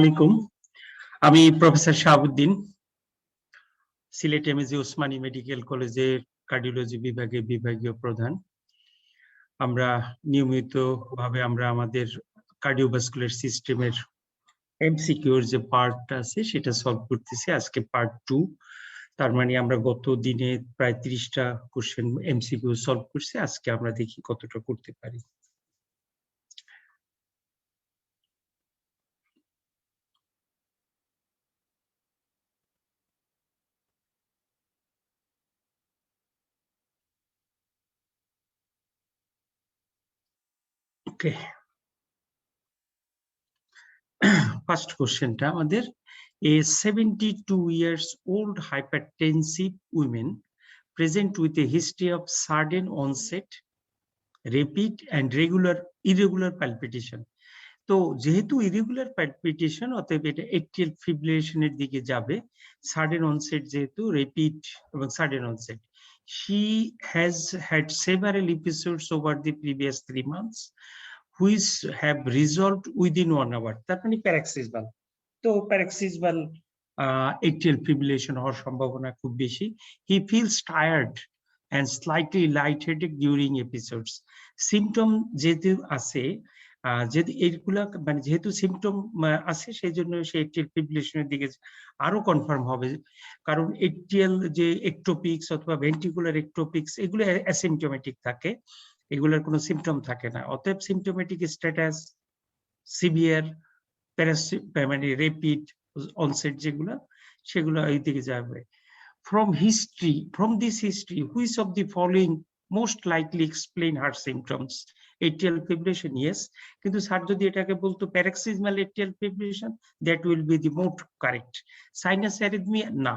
আসসালামু আমি professor Shahabuddin, Sylhet MAG Osmani medical কলেজের কার্ডিওলজি বিভাগের বিভাগীয় প্রধান। আমরা নিয়মিতভাবে আমাদের কার্ডিওভাস্কুলার সিস্টেমের এমসিকিউর যে পার্ট আছে সেটা সলভ করতেছি। আজকে পার্ট 2। তার মানে আমরা গত দিনে প্রায় 30টা কোশ্চেন এমসিকিউ সলভ করছি। আজকে আমরা দেখি কতটা করতে পারি। ওকে, ফার্স্ট কোশ্চেনটা আমাদের, a 72 years old hypertensive woman present with a history of sudden onset, rapid and irregular palpitation. তো যেহেতু ইরেগুলার প্যালপিটেশন, অতএব এটা এট্রিয়াল ফিব্রিলেশনের দিকে যাবে। সাডেন অনসেট যেহেতু, রেপিড এবং sudden onset. She has had several episodes over the previous 3 months which have resolved within 1 hour. তার মানে প্যারাক্সিসবাল। তো প্যারাক্সিসবাল এট্রিয়াল ফিব্রিলেশন হওয়ার সম্ভাবনা খুব বেশি। He feels tired and slightly lightheaded during episodes. Symptom যেহেতু আছে, যদি এইগুলা মানে যেহেতু সিম্পটম আছে, সেই জন্য সে এট্রিয়াল ফিব্রিলেশনের দিকে আরো কনফার্ম হবে। কারণ এট্রিয়াল যে একটোপিক্স অথবা ভেন্ট্রিকুলার একটোপিক্স এগুলো অ্যাসিম্পটোমেটিক থাকে, এগুলোর কোনো সিম্পটম থাকে না। অতএব সিম্পটোমেটিক স্ট্যাটাস, সিভিয়ার, মানে রেপিড অনসেট যেগুলো, সেগুলো এই দিকে যাবে। From this history, which of the following most likely explain her symptoms? Atrial fibrillation, yes. কিন্তু স্যার যদি এটাকে বলতো paroxysmal atrial fibrillation, that will be the more correct. Sinus arrhythmia, না।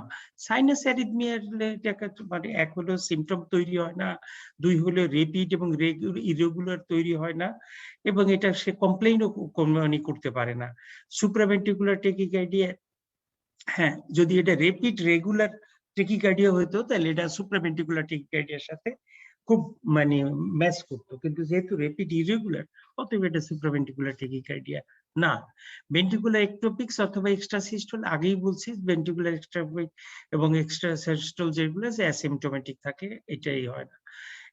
Sinus arrhythmia এটাকে মানে এক হলো সিম্পটম তৈরি হয় না, দুই হলো রেপিড এবং ইরেগুলার তৈরি হয় না, এবং এটা সে কমপ্লেইনও মানে করতে পারে না। সুপ্রাভেন্ট্রিকুলার টেকিকার্ডিয়া, হ্যাঁ, যদি এটা রেপিড রেগুলার টেকিকার্ডিয়া হতো তাহলে এটা সুপ্রাভেন্ট্রিকুলার টেকিকার্ডিয়ার সাথে খুব মানে ম্যাচ করতো, কিন্তু যেহেতু রেপিড ইরেগুলার, অতএব এটা সুপ্রাভেন্ট্রিকুলার টেকিকার্ডিয়া না। ভেন্ট্রিকুলার একটোপিক্স অথবা এক্সট্রাসিস্টল, আগেই বলছি ভেন্ট্রিকুলার এক্সট্রাপিক এবং এক্সট্রাসিস্টল যেগুলো যে অ্যাসিম্পটোমেটিক থাকে, এটাই হয় না।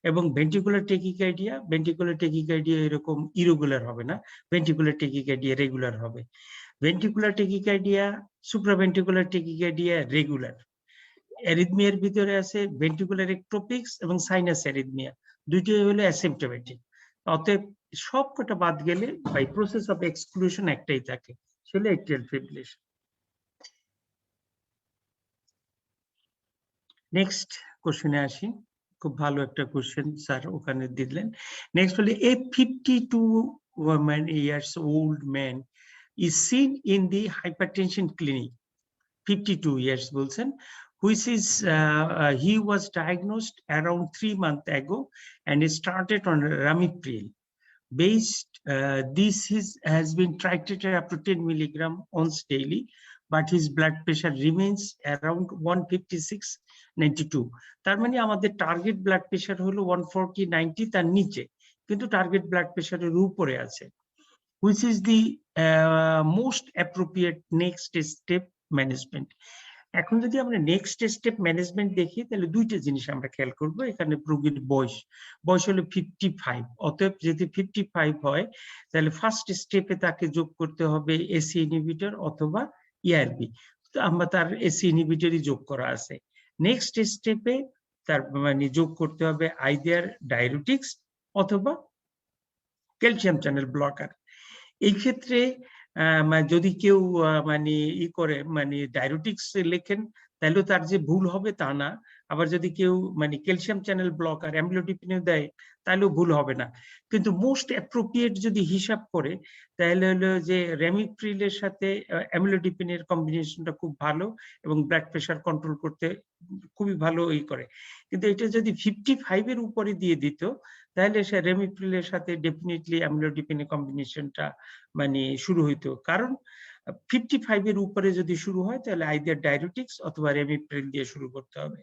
এবং ভেন্ট্রিকুলার টেকিকার্ডিয়া এরকম ইরেগুলার হবে না, ভেন্ট্রিকুলার টেকিকার্ডিয়া রেগুলার হবে। Ventricular tachycardia, supraventricular tachycardia regular. অ্যারিথমিয়ার ভিতরে আছে ভেন্ট্রিকুলার একটোপিক্স এবং সাইনাস অ্যারিথমিয়া, দুইটাই হলো অ্যাসিম্পটোমেটিক। অতএব সবকটা বাদ গেলে বাই প্রসেস অফ এক্সক্লুশন একটাই থাকে, সেটা এট্রিয়াল ফিব্রিলেশন। নেক্সট কোশ্চেনে আসি। খুব ভালো একটা কোশ্চেন স্যার ওখানে দিলেন। নেক্সট হলো, এ 52 years old man is seen in the hypertension clinic, 52 years বলছেন, which is he was diagnosed around 3 months ago and started on ramipril. Based this has been titrated up to 10 milligram once daily, but his blood pressure remains around 156/92. তার মানে আমাদের target blood pressure হলো 140/90, তার নিচে, কিন্তু target blood প্রেশারের উপরে আছে। Which is the most appropriate next step management? এখন যদি আমরা নেক্সট স্টেপ ম্যানেজমেন্ট দেখি, তাহলে দুইটা জিনিস আমরা খেয়াল করব। এখানে রোগীর বয়স হলো 55, অতএব যদি 55 হয় তাহলে ফার্স্ট স্টেপে তাকে যোগ করতে হবে এসি ইনহিবিটর অথবা ইআরবি। তো আমরা তার এসি ইনহিবিটরই যোগ করা আছে। নেক্সট স্টেপে তার মানে যোগ করতে হবে আইদার ডায়ুরেটিক্স অথবা ক্যালসিয়াম চ্যানেল ব্লকার। এই ক্ষেত্রে যদি কেউ মানে করে মানে ডায়ুরেটিক্স লেখেন, তাহলেও তার যে ভুল হবে তা না। আবার যদি কেউ মানে ক্যালসিয়াম চ্যানেল ব্লকার অ্যামলোডিপিনও দেয়, তাহলেও ভুল হবে না। কিন্তু মোস্ট অ্যাপ্রোপ্রিয়েট যদি হিসাব করে, তাহলে হলো যে রেমিপ্রিলের সাথে অ্যামলোডিপিনের কম্বিনেশনটা খুব ভালো এবং ব্লাড প্রেশার কন্ট্রোল করতে খুবই ভালো করে। কিন্তু এটা যদি 55 এর উপরে দিয়ে দিত, তাহলে সে রেমিপ্রিলের সাথে ডেফিনেটলি অ্যামলোডিপিনের কম্বিনেশনটা মানে শুরু হইতো। কারণ 55 এর উপরে যদি শুরু হয়, তাহলে আইদার ডায়ুরেটিক্স অথবা রেমিপ্রিল দিয়ে শুরু করতে হবে।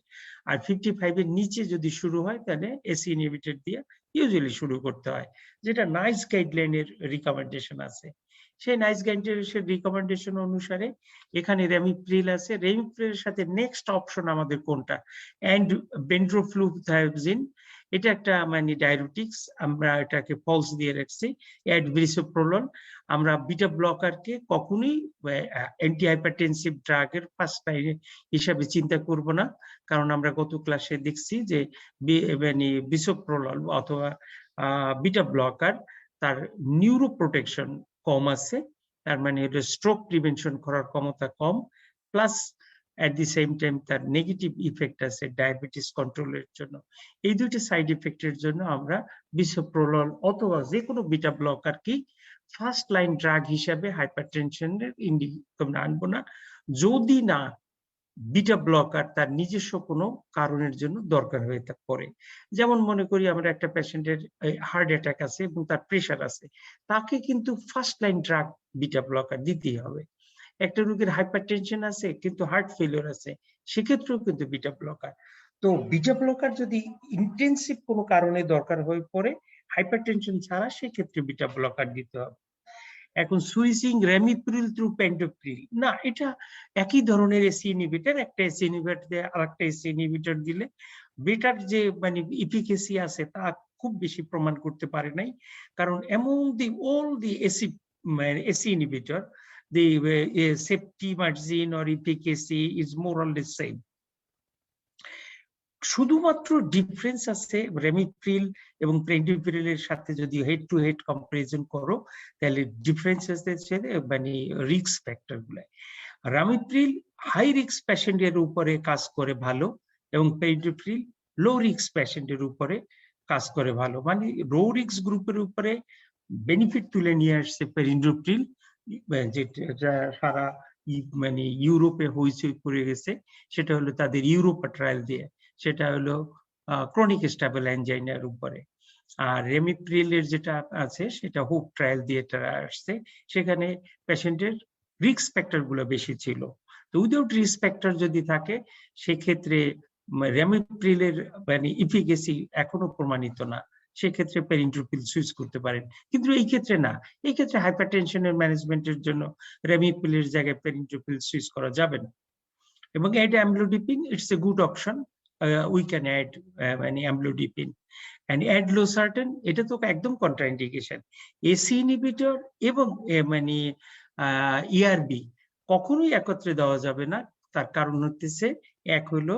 আর 55 এর নিচে যদি শুরু হয়, তাহলে এসি ইনহিবিটর দিয়ে ইউজুয়ালি শুরু করতে হয়, যেটা নাইস গাইডলাইনের রিকমেন্ডেশন আছে। সেই নাইসগাইটের রিকমেন্ডেশন অনুসারে এখানে রেমিপ্রিল আছে। রেমিপ্রিলের সাথে নেক্সট অপশন আমাদের কোনটা? অ্যান্ড বেন্ড্রোফ্লুথায়োক্সিন, এটা একটা মানে ডায়াবেটিক্স, আমরা এটাকে ফলস দিয়ে রাখছি। অ্যাড বিসোপ্রোলন, আমরা বিটা ব্লকারকে কখনোই অ্যান্টি হাইপারটেনসিভ ড্রাগের ফার্স্ট লাইন হিসাবে চিন্তা করব না, কারণ আমরা গত ক্লাসে দেখছি যে মানে বিসোপ্রোলন অথবা বিটা ব্লকার তার নিউরো প্রোটেকশন কম আছে, তার মানে এটা স্ট্রোক প্রিভেনশন করার ক্ষমতা কম, plus at the same time তার নেগেটিভ ইফেক্ট আছে ডায়াবেটিস কন্ট্রোলের জন্য। এই দুইটি সাইড ইফেক্টের জন্য আমরা বিসোপ্রোলন অথবা যে কোনো বিটা ব্লকার কি ফার্স্ট লাইন ড্রাগ হিসাবে হাইপারটেনশনের ইন্ডিকেশন আনবো না, যদি না বিটা ব্লকার তার নিজস্ব কোনো কারণের জন্য দরকার হয়ে পড়ে। যেমন মনে করি আমরা একটা পেশেন্টের হার্ট অ্যাটাক আছে এবং তার প্রেশার আছে, তাকে কিন্তু first line drug beta blocker দিতেই হবে। একটা রোগীর হাইপারটেনশন আছে কিন্তু হার্ট ফেলিওর আছে, সেক্ষেত্রেও কিন্তু বিটা ব্লকার। তো বিটা ব্লকার যদি ইন্টেন্সিভ কোনো কারণে দরকার হয়ে পড়ে হাইপারটেনশন ছাড়া, সেক্ষেত্রে বিটা ব্লকার দিতে হবে। এখন সুইচিং রেমিপ্রিল থ্রু পেন্টোপ্রিল, না, এটা একই ধরনের এসি ইনহিবিটর, একটা এসি ইনহিবিটর দিয়ে আরেকটা এসি ইনহিবিটর দিলে বেটার যে মানে এফিকেসি আছে তা খুব বেশি প্রমাণ করতে পারে নাই, কারণ এমন the all the ACE inhibitor the safety margin or efficacy is more or less same. শুধুমাত্র ডিফারেন্স আছে রেমিপ্রিল এবং পেন্টোপ্রিলের সাথে যদি হেড টু হেড কম্পারিজন করো, তাহলে ডিফারেন্স আছে মানে রিস্ক ফ্যাক্টর গুলো। রেমিপ্রিল হাই রিস্ক পেশেন্টের উপরে কাজ করে ভালো এবং পেন্টোপ্রিল লো রিস্ক পেশেন্টের উপরে কাজ করে ভালো, মানে লো রিস্ক গ্রুপের উপরে বেনিফিট তুলে নিয়ে আসছে পেন্টোপ্রিল, যেটা সারা মানে ইউরোপে হইচই পড়ে গেছে। সেটা হলো তাদের ইউরোপা ট্রায়াল দিয়ে, সেটা হলো ক্রনিক স্টেবল অ্যানজাইনার উপরে। আর রেমিপ্রিলের যেটা আছে সেটা হোপ ট্রায়াল দিয়ে আসছে, সেখানে পেশেন্টের রিস্ক ফ্যাক্টর গুলো বেশি ছিল। তো উইদাউট রিস্ক ফ্যাক্টর যদি থাকে সেক্ষেত্রে রেমিপ্রিলের মানে ইফিকেসি এখনো প্রমাণিত না, সেক্ষেত্রে পেরিন্ট্রোপিল সুইচ করতে পারেন। কিন্তু এই ক্ষেত্রে না, এই ক্ষেত্রে হাইপারটেনশনের ম্যানেজমেন্টের জন্য রেমিপ্রিলের জায়গায় পেরিন্ট্রোপিল সুইচ করা যাবে না। এবং add amlodipine, it's a good option, we can add মানে অ্যামলোডিপিন and add losartan, এটা তো একদম কন্ট্রাইন্ডিকেশন। এসি ইনহিবিটর এবং মানে ইআরবি কখনোই একত্রে দেওয়া যাবে না, তার কারণ হচ্ছে এক হলো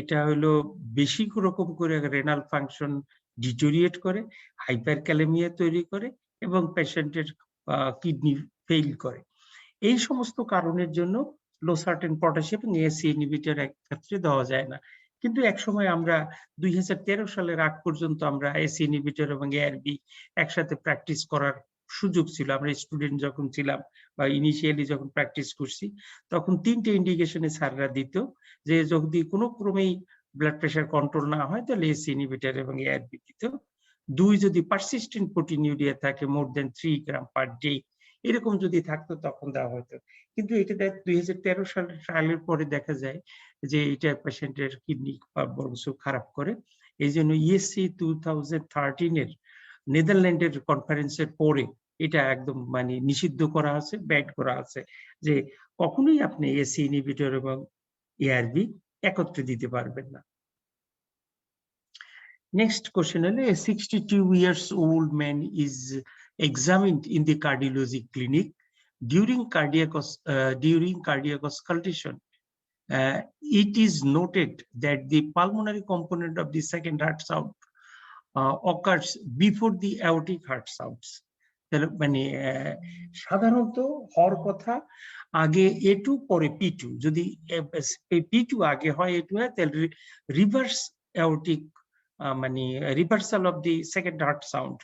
এটা হলো বেশি রকম করে রেনাল ফাংশন ডিটোরিয়েট করে, হাইপারক্যালেমিয়া তৈরি করে এবং পেশেন্টের কিডনি ফেইল করে। এই সমস্ত কারণের জন্য লোসার্টেন, পটাশিয়াম এবং এসি ইনহিবিটর একত্রে দেওয়া যায় না। কিন্তু একসময় আমরা 2013 সালের আগ পর্যন্ত আমরা এসি ইনহিবিটর এবং এআরবি একসাথে প্র্যাকটিস করার সুযোগ ছিল। আমরা স্টুডেন্ট যখন ছিলাম বা ইনিশিয়ালি যখন প্র্যাকটিস করছি, তখন 3টে ইন্ডিকেশনে স্যাররা দিত যে যদি কোনো ক্রমেই ব্লাড প্রেশার কন্ট্রোল না হয় তাহলে এসি ইনহিবিটর এবং এআরবি দিত। 2, যদি পারসিস্টেন্ট প্রোটিনিউরিয়া থাকে মোর দেন 3 গ্রাম পার ডে, এরকম যদি থাকতো তখন দেওয়া হতো। কিন্তু এটা 2013 সালের ট্রায়ালের পরে দেখা যায় যে এটা পেশেন্টের কিডনি বরংস খারাপ করে। এই জন্য ইএসসি 2013 এর নেদারল্যান্ডের কনফারেন্সের পরে এটা একদম মানে নিষিদ্ধ করা আছে, ব্যান করা আছে যে কখনোই আপনি এসি ইনহিবিটর এবং এআরবি একত্রে দিতে পারবেন না। Next question হলো, a 62 years old man is examined in the cardiology clinic during cardiac auscultation. It is noted that the pulmonary component of the second heart sound occurs before the aortic heart sounds. মানে সাধারণত হওয়ার কথা আগে A2 পরে P2, যদি P2 আগে হয় A2 হয় তাহলে রিভার্স aortic মানে reversal of the second heart sound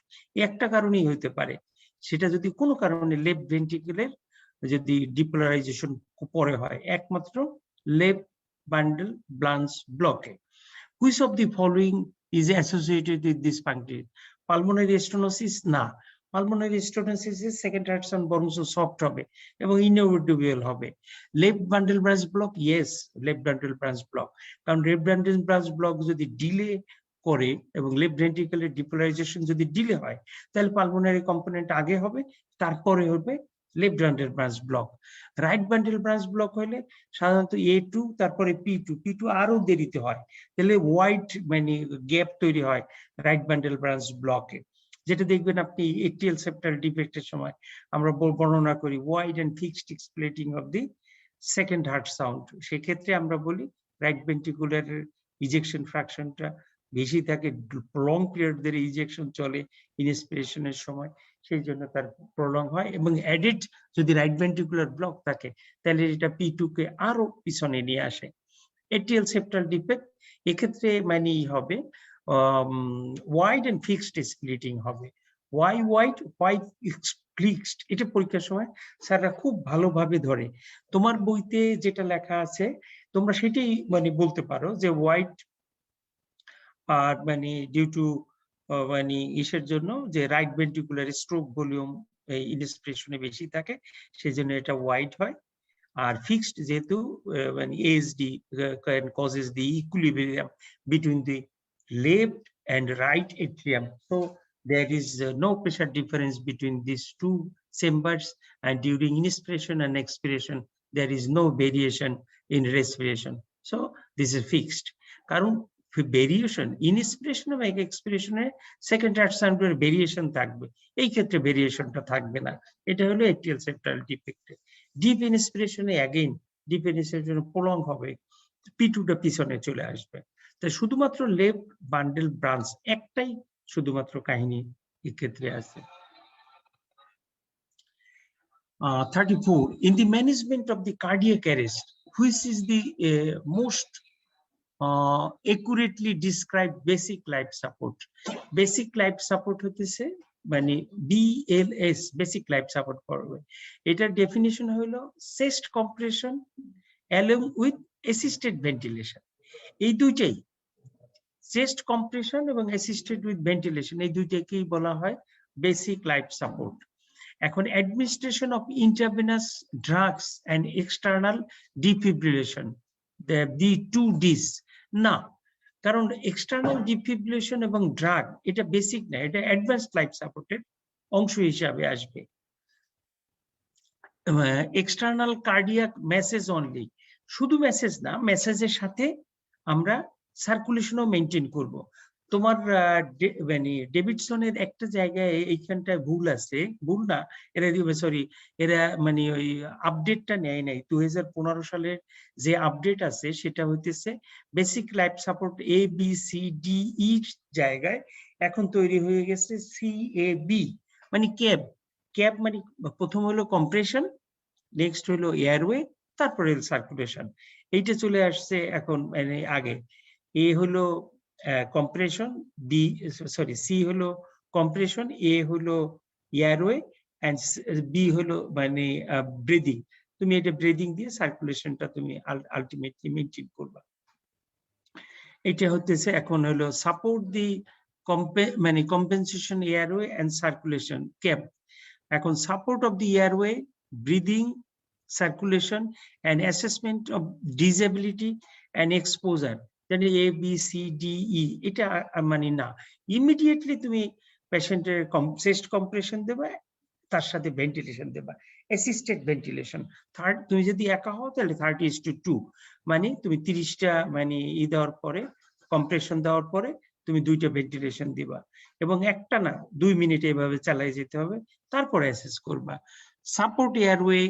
একটা কারণেই হইতে পারে। সেটা যদি কোনো কারণে লেফট ভেন্ট্রিকেলের যদি ডিপোলারাইজেশন পরে হয়, একমাত্র লেফট বান্ডল ব্রাঞ্চ ব্লকে। Which of the following is associated with this function? Pulmonary stenosis না, পালমোনারি স্টেনোসিসের সেকেন্ড হার্ট সাউন্ড বরং সফট হবে এবং ইনঅডিবল হবে। Left bundle branch block, yes, left bundle branch block, কারণ লেফট বান্ডল ব্রাঞ্চ ব্লক যদি delay করে এবং left ভেন্ট্রিকেলের depolarisation যদি ডিলে হয় তাহলে পালমোনারি কম্পোনেন্ট আগে হবে, তারপরে হবে left bundle branch block. Right bundle branch block হলে সাধারণত A2 তারপরে P2 আরো দেরিতে হয়, তাহলে হোয়াইট মানে গ্যাপ তৈরি হয় রাইট বান্ডেল ব্রাঞ্চ ব্লকে, যেটা দেখবেন আপনি এটিএল সেপ্টাল ডিফেক্টের সময় আমরা বর্ণনা করি wide and fixed splitting of the second heart sound. সেক্ষেত্রে আমরা বলি রাইট ভেন্ট্রিকুলার ইজেকশন ফ্র্যাকশনটা বেশি থাকে, লং পিরিয়ড ধরে ইজেকশন চলে ইনস্পিরেশনের সময়, সেই জন্য তার প্রলং হয়। এবং অ্যাডেড যদি রাইট ভেন্ট্রিকুলার ব্লক থাকে তাহলে এটা P2 কে আরো পিছনে নিয়ে আসে। এটিএল সেপ্টাল ডিফেক্ট এক্ষেত্রে মানে হবে ওয়াইড এন্ড ফিক্সড স্প্লিটিং হবে। ওয়াই ফিক্সড, এটা পরীক্ষার সময় স্যাররা খুব ভালোভাবে ধরে। তোমার বইতে যেটা লেখা আছে তোমরা সেটাই মানে বলতে পারো যে হোয়াইট আর মানে ডিউ টু মানে ইসের জন্য যে রাইট ভেন্ট্রিকুলার স্ট্রোক ভলিউম ইনস্পিরেশনে বেশি থাকে সেই জন্য এটা হোয়াইট হয়। আর ফিক্সড যেহেতু মানে ASD causes the equilibrium between the left and right atrium, so there is no pressure difference between these two chambers, and during inspiration and expiration there is no variation in respiration, so this is fixed. কারণ variation inspiration এবং এক্সপিরেশনে second heart সাউন্ডের variation থাকবে, এই ক্ষেত্রে ভেরিয়েশনটা থাকবে না। এটা হলো এটিএল সেপ্টাল ডিফেক্ট। ডিপ ইনস্পিরেশনে অ্যাগেইন ডিপ ইনস্পিরেশন প্রলং হবে, P2টা পিছনে চলে আসবে। তাই শুধুমাত্র লেফট বান্ডেল ব্রাঞ্চ একটাই শুধুমাত্র কাহিনী এক্ষেত্রে আছে। 34 in the management of the cardiac arrest, which is the most accurately described basic life support? Basic life support হতেছে মানে BLS, বেসিক লাইফ সাপোর্ট করবে। এটার ডেফিনিশন হলো chest compression along with assisted ventilation। এই দুইটাই, চেস্ট কম্প্রেশন এবং assisted with ventilation, এই দুইটাকেই বলা হয় বেসিক লাইফ সাপোর্ট। এখন administration of intravenous drugs and external defibrillation, the 2Ds না, কারণ এক্সটার্নাল ডিফিব্রিলেশন এবং ড্রাগ এটা বেসিক না, এটা অ্যাডভান্সড লাইফ সাপোর্টের অংশ হিসাবে আসবে। এক্সটার্নাল কার্ডিয়াক মেসেজ অনলি, শুধু মেসেজ না, মেসেজের সাথে আমরা সার্কুলেশনও মেনটেন করব। তোমার মানে ডেভিডসনের একটা জায়গায় এইখানটায় ভুল আছে, ভুল না এরা সরি এরা মানে ওই আপডেটটা নেয় নাই। 2015 সালের যে আপডেট আছে সেটা হইতেছে বেসিক লাইফ সাপোর্ট ABCDE জায়গায় এখন তৈরি হয়ে গেছে CAB, মানে ক্যাব মানে প্রথম হলো কম্প্রেশন, নেক্সট হলো এয়ারওয়ে, তারপরে সার্কুলেশন। এইটা চলে আসছে এখন মানে আগে। এ হলো কম্প্রেশন, সি হলো কম্প্রেশন, এ হলো এয়ারওয়ে, এন্ড বি হলো মানে ব্রিদিং। তুমি এটা ব্রিদিং দিয়ে সার্কুলেশনটা তুমি আলটিমেটলি মেনটেন করবা। এটা হতেছে এখন হলো সাপোর্ট দি মানে compensation airway and circulation cap. এখন support of the airway, breathing, circulation and assessment of disability and exposure, then ABCDE, এটা মানে না, ইমিডিয়েটলি তুমি পেশেন্টের চেস্ট কম্প্রেশন দেবা, তার সাথে ভেন্টিলেশন দেবা, অ্যাসিস্টেড ভেন্টিলেশন। তুমি যদি একা হও তাহলে 30:2, মানে তুমি 30টা মানে দেওয়ার পরে কম্প্রেশন দেওয়ার পরে তুমি 2টা ভেন্টিলেশন দিবা, এবং একটা না 2 মিনিট এভাবে চালিয়ে যেতে হবে, তারপরে অ্যাসেস করবা। Support airway,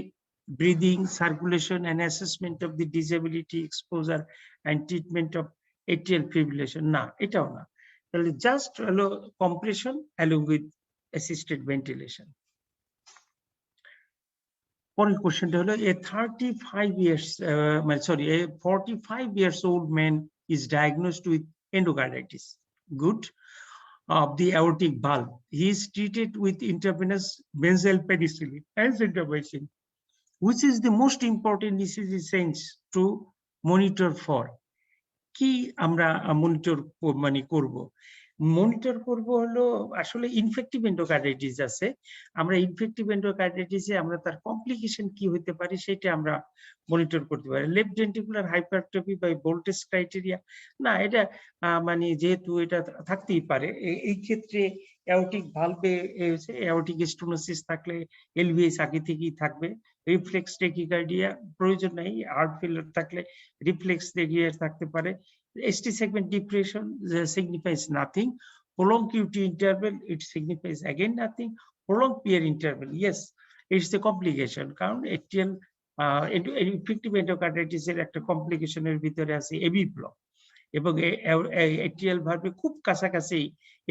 breathing, circulation and assessment of the disability, exposure and treatment of atrial fibrillation, না এটাও না, তাহলে জাস্ট হলো compression along with assisted ventilation। পরের কোশ্চেনটা হলো a 45 years old man is diagnosed with endocarditis, good, of the aortic valve. He is treated with intravenous benzylpenicillin and gentamicin. Which is the most important ECG sense to monitor for? কি আমরা monitor মানে করব? Monitor করব হলো আসলে infective endocarditis আছে, আমরা infective এন্ডোকার্ডাইটিসে আমরা তার কমপ্লিকেশন কি হতে পারে সেটা আমরা মনিটর করতে পারি। লেফট ভেন্ট্রিকুলার হাইপারট্রফি বা ভোল্টেজ ক্রাইটেরিয়া না, এটা মানে যেহেতু এটা থাকতেই পারে, এই ক্ষেত্রে অ্যাওর্টিক ভালভে অ্যাওর্টিক স্টেনোসিস থাকলে এলভিএস আগে থেকেই থাকবে। রিফ্লেক্স টেকিকার্ডিয়া প্রয়োজন নেই, হার্ট ফেলিওর থাকলে রিফ্লেক্স টেকিকার্ডিয়া থাকতে পারে। ST segment depression signifies nothing. Prolonged QT interval, it signifies again nothing. Prolonged peer interval, yes, it's the complication. কারণ atrial effective endocarditis এর একটা কমপ্লিকেশনের ভিতরে আছে এবি ব্লক, এবং atrial valve খুব কাছাকাছি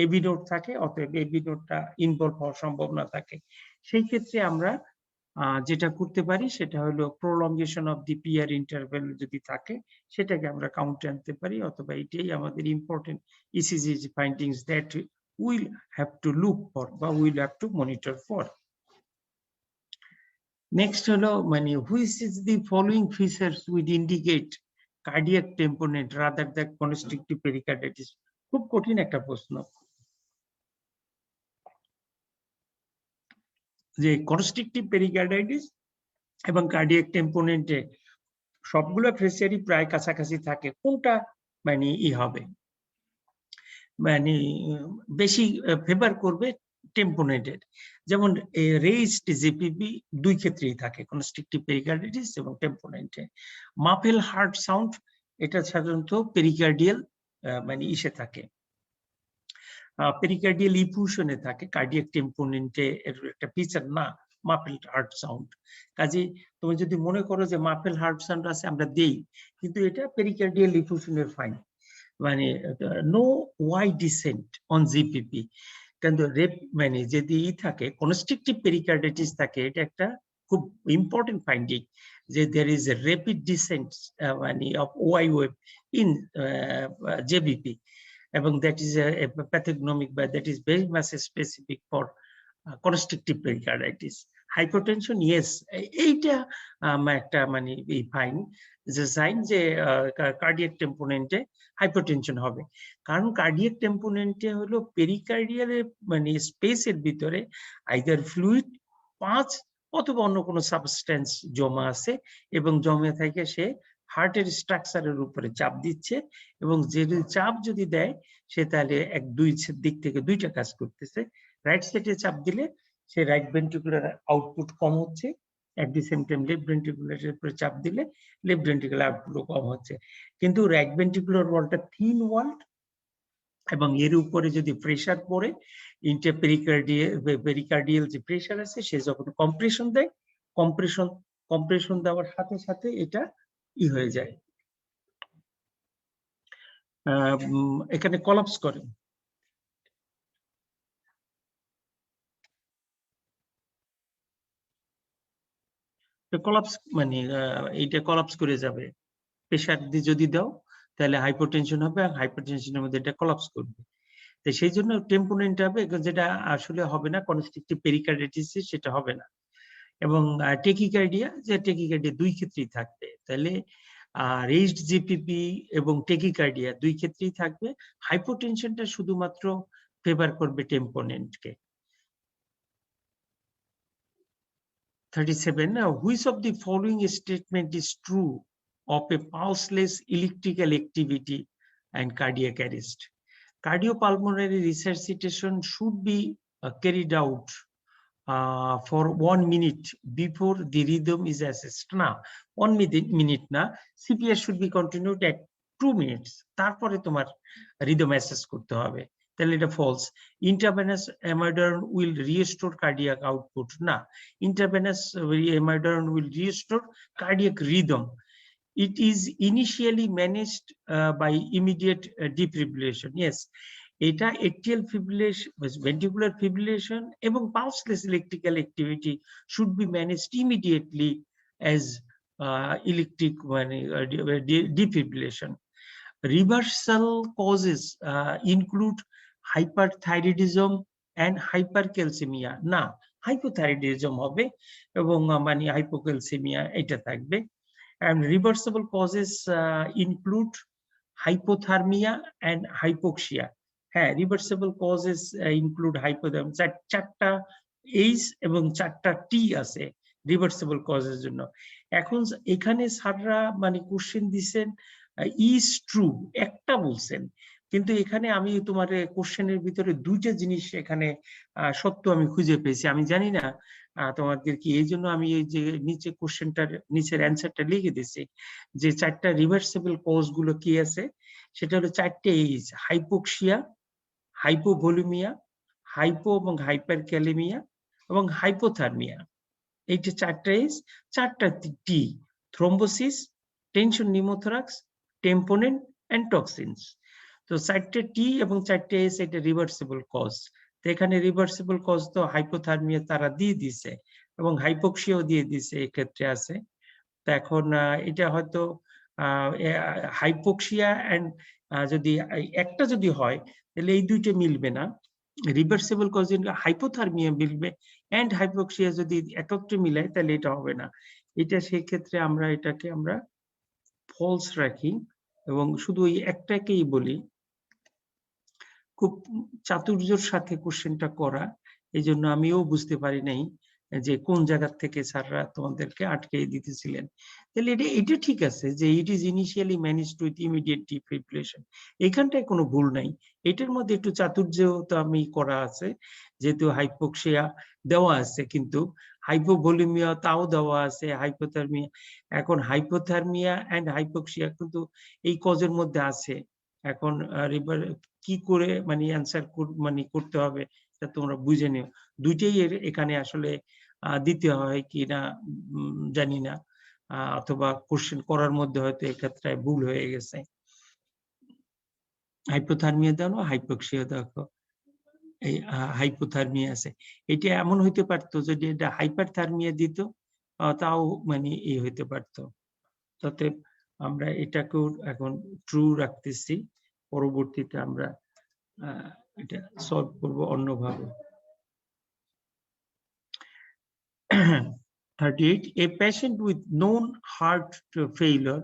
এবি নোড থাকে, অতএব এবি নোডটা ইনভলভ হওয়ার সম্ভাবনা থাকে। সেই ক্ষেত্রে আমরা যেটা করতে পারি সেটা হলো প্রলংগেশন অফ দি পিয়ার ইন্টারভ্যাল যদি থাকে সেটাকে আমরা কাউন্টে আনতে পারি, অথবা এটাই আমাদের important ECG findings that will have to look for বা will have to monitor for. Next হলো মানে which is the following features will indicate cardiac tamponade rather than constrictive pericarditis. খুব কঠিন একটা প্রশ্ন, যে কনস্ট্রিকটিভ পেরিকার্ডাইটিস এবং কার্ডিয়াক টেম্পোনেন্টে সবগুলো ফেসিয়ারই প্রায় কাছাকাছি থাকে, কোনটা মানে হবে মানে বেশি ফেভার করবে টেম্পোনেটের। যেমন রেইজড জিপিপি দুই ক্ষেত্রেই থাকে, কনস্ট্রিকটিভ পেরিকার্ডাইটিস এবং টেম্পোনেন্টে। মাফেল হার্ট সাউন্ড এটা সাধারণত পেরিকার্ডিয়াল মানে ইসে থাকে, পেরিকার্ডিয়াল ইফিউশনে থাকে, কার্ডিয়াক টেম্পোনেন্টে এর একটা ফিচার না মাফেল হার্ট সাউন্ড। কাজে তুমি যদি মনে করো যে মাফেল হার্ট সাউন্ড আছে আমরা দেই, কিন্তু এটা পেরিকার্ডিয়াল ইফিউশনের ফাইন, মানে no Y descent on JVP. কিন্তু মানে যদি থাকে কনস্ট্রিকটিভ পেরিকার্ডাইটিস থাকে, এটা একটা খুব ইম্পর্টেন্ট ফাইন্ডিং যে there is a rapid descent মানে of OI wave in JBP, এবং that is a pathognomic but that is very much specific for constrictive pericarditis. Hypertension, yes, এইটা একটা মানে এই ফাইন যে সাইন যে কার্ডিয়াক টেম্পোনেন্টে হাইপারটেনশন হবে, কারণ কার্ডিয়াক টেম্পোনেন্টে হলো পেরিকার্ডিয়ালের মানে স্পেসের ভিতরে আইদার ফ্লুইড পাঁচ অথবা অন্য কোনো সাবস্টেন্স জমা আছে, এবং জমে থেকে সে হার্টের স্ট্রাকচারের উপরে চাপ দিচ্ছে, এবং যে চাপ যদি দেয় সে তাহলে দুই দিক থেকে দুইটা কাজ করতেছে। রাইট সাইডে চাপ দিলে সে রাইট ভেন্ট্রিকুলার আউটপুট কম হচ্ছে, এট দি সেম টাইম লেফট ভেন্ট্রিকুলারের উপরে চাপ দিলে লেফট ভেন্ট্রিকুলার আউটপুটও কম হচ্ছে। কিন্তু রাইট ভেন্ট্রিকুলার ওয়ালটা থিন ওয়ালড, এবং এর উপরে যদি প্রেসার পড়ে পেরিকার্ডিয়াল যে প্রেসার আছে সে যখন কম্প্রেশন দেয়, কম্প্রেশন দেওয়ার সাথে সাথে এটা হয়ে যায়, এখানে কলাপস করে। কলাপস মানে এইটা কলাপস করে যাবে, প্রেসার দিয়ে যদি দাও তাহলে হাইপারটেনশন হবে, আর হাইপারটেনশনের মধ্যে এটা কলাপস করবে। তো সেই জন্য টেম্পোনেন্ট হবে, যেটা আসলে হবে না কনস্ট্রিকটিভ পেরিকার্ডাইটিস, সেটা হবে না। এবং টেকিকার্ডিয়া, যে টেকিকার্ডিয়া দুই ক্ষেত্রেই থাকবে, তাহলে রেইজড জিপিপি এবং টেকিকার্ডিয়া দুই ক্ষেত্রেই থাকবে। হাইপোটেনশনটা শুধুমাত্র ফেভার করবে টেম্পোনেন্টকে। 37, which of the following statement is true of a pulseless electrical activity and cardiac arrest? Cardiopulmonary resuscitation should be carried out for 1 minute before the rhythm is assessed. না, 1 minute না, CPR should be continued at 2 minutes, তারপরে তোমার rhythm assess করতে হবে, তাহলে এটা false. Intravenous amiodarone will restore cardiac output, না, intravenous amiodarone will restore cardiac rhythm. It is initially managed by immediate defibrillation. Yes, এটা atrial fibrillation, ventricular fibrillation এবং pulseless electrical activity should be managed immediately as electric defibrillation. Reversal causes include hyperthyroidism and hypercalcemia. না, hypothyroidism হবে এবং মানে hypocalcemia এটা থাকবে। And reversible causes include hypothermia and hypoxia. হ্যাঁ, reversible causes include hypothermia, চারটা H এবং চারটা টি আছে রিভার্সিবল কজের জন্য। এখন এখানে স্যাররা মানে কোশ্চেন দিচ্ছেন ইজ ট্রু একটা বলছেন, কিন্তু এখানে আমি তোমার কোশ্চেনের ভিতরে দুইটা জিনিস এখানে সত্য আমি খুঁজে পেয়েছি। আমি জানি না তোমাদের কি, এই জন্য আমি এই যে নিচে কোশ্চেনটার নিচের অ্যান্সারটা লিখে দিচ্ছি যে চারটা রিভার্সিবল কজ গুলো কি আছে। সেটা হলো চারটে এইচ: হাইপোক্সিয়া, হাইপোভলিমিয়া, হাইপো এবং হাইপার ক্যালেমিয়া এবং হাইপোথার্মিয়া। এইটা চারটা এইচ। চারটা T: thrombosis, tension pneumothorax, tamponade and toxins. তো চারটে টি এবং চারটে এইচ এটা রিভার্সিবল কজ। তো এখানে রিভার্সিবল কজ তো হাইপোথার্মিয়া তারা দিয়ে দিছে এবং হাইপোক্সিয়াও দিয়ে দিছে এক্ষেত্রে আছে। তো এখন এটা হয়তো হাইপোক্সিয়া এন্ড যদি একটা যদি হয় তাহলে এই দুইটা মিলবে না। রিভার্সিবল কজ হাইপোথার্মিয়া মিলবে, এন্ড হাইপোক্সিয়া যদি একত্রে মিলাই তাহলে এটা হবে না। এটা সেই ক্ষেত্রে আমরা এটাকে আমরা ফলস রাখি এবং শুধু ওই একটাকেই বলি। খুব চাতুর্যের সাথে কোশ্চেনটা করা, এই জন্য আমিও বুঝতে পারি নাই যে কোন জায়গা থেকে স্যাররা তোমাদেরকে আটকে দিতেছিলেন। তাহলে এটা ঠিক আছে যে it is initially managed with immediate defibrillation, এখানটায় কোনো ভুল নাই। এটার মধ্যে একটু চাতুর্য তো আমি করা আছে, যেহেতু হাইপোক্সিয়া দেওয়া আছে কিন্তু হাইপোভলিমিয়া তাও দেওয়া আছে, হাইপোথার্মিয়া। এখন হাইপোথার্মিয়া এন্ড হাইপোক্সিয়া কিন্তু এই কজের মধ্যে আছে। এখন কি করে মানে অ্যান্সার মানে করতে হবে এটা তোমরা বুঝে নিও। দুইটাই এখানে আসলে দিতে হয় কি না জানি না, অথবা কোশ্চেন করার মধ্যে হয়তো এক্ষেত্রে ভুল হয়ে গেছে। হাইপোথার্মিয়া দাও না হাইপোক্সিয়া দেখো, এই হাইপোথার্মিয়া আছে। এটা এমন হইতে পারতো যদি এটা হাইপারথার্মিয়া দিত, তাও মানে এই হইতে পারতো। তাতে আমরা এটাকেও এখন ট্রু রাখতেছি, পরবর্তীতে আমরা এটা সলভ করব অন্যভাবে। 38. A patient with known heart failure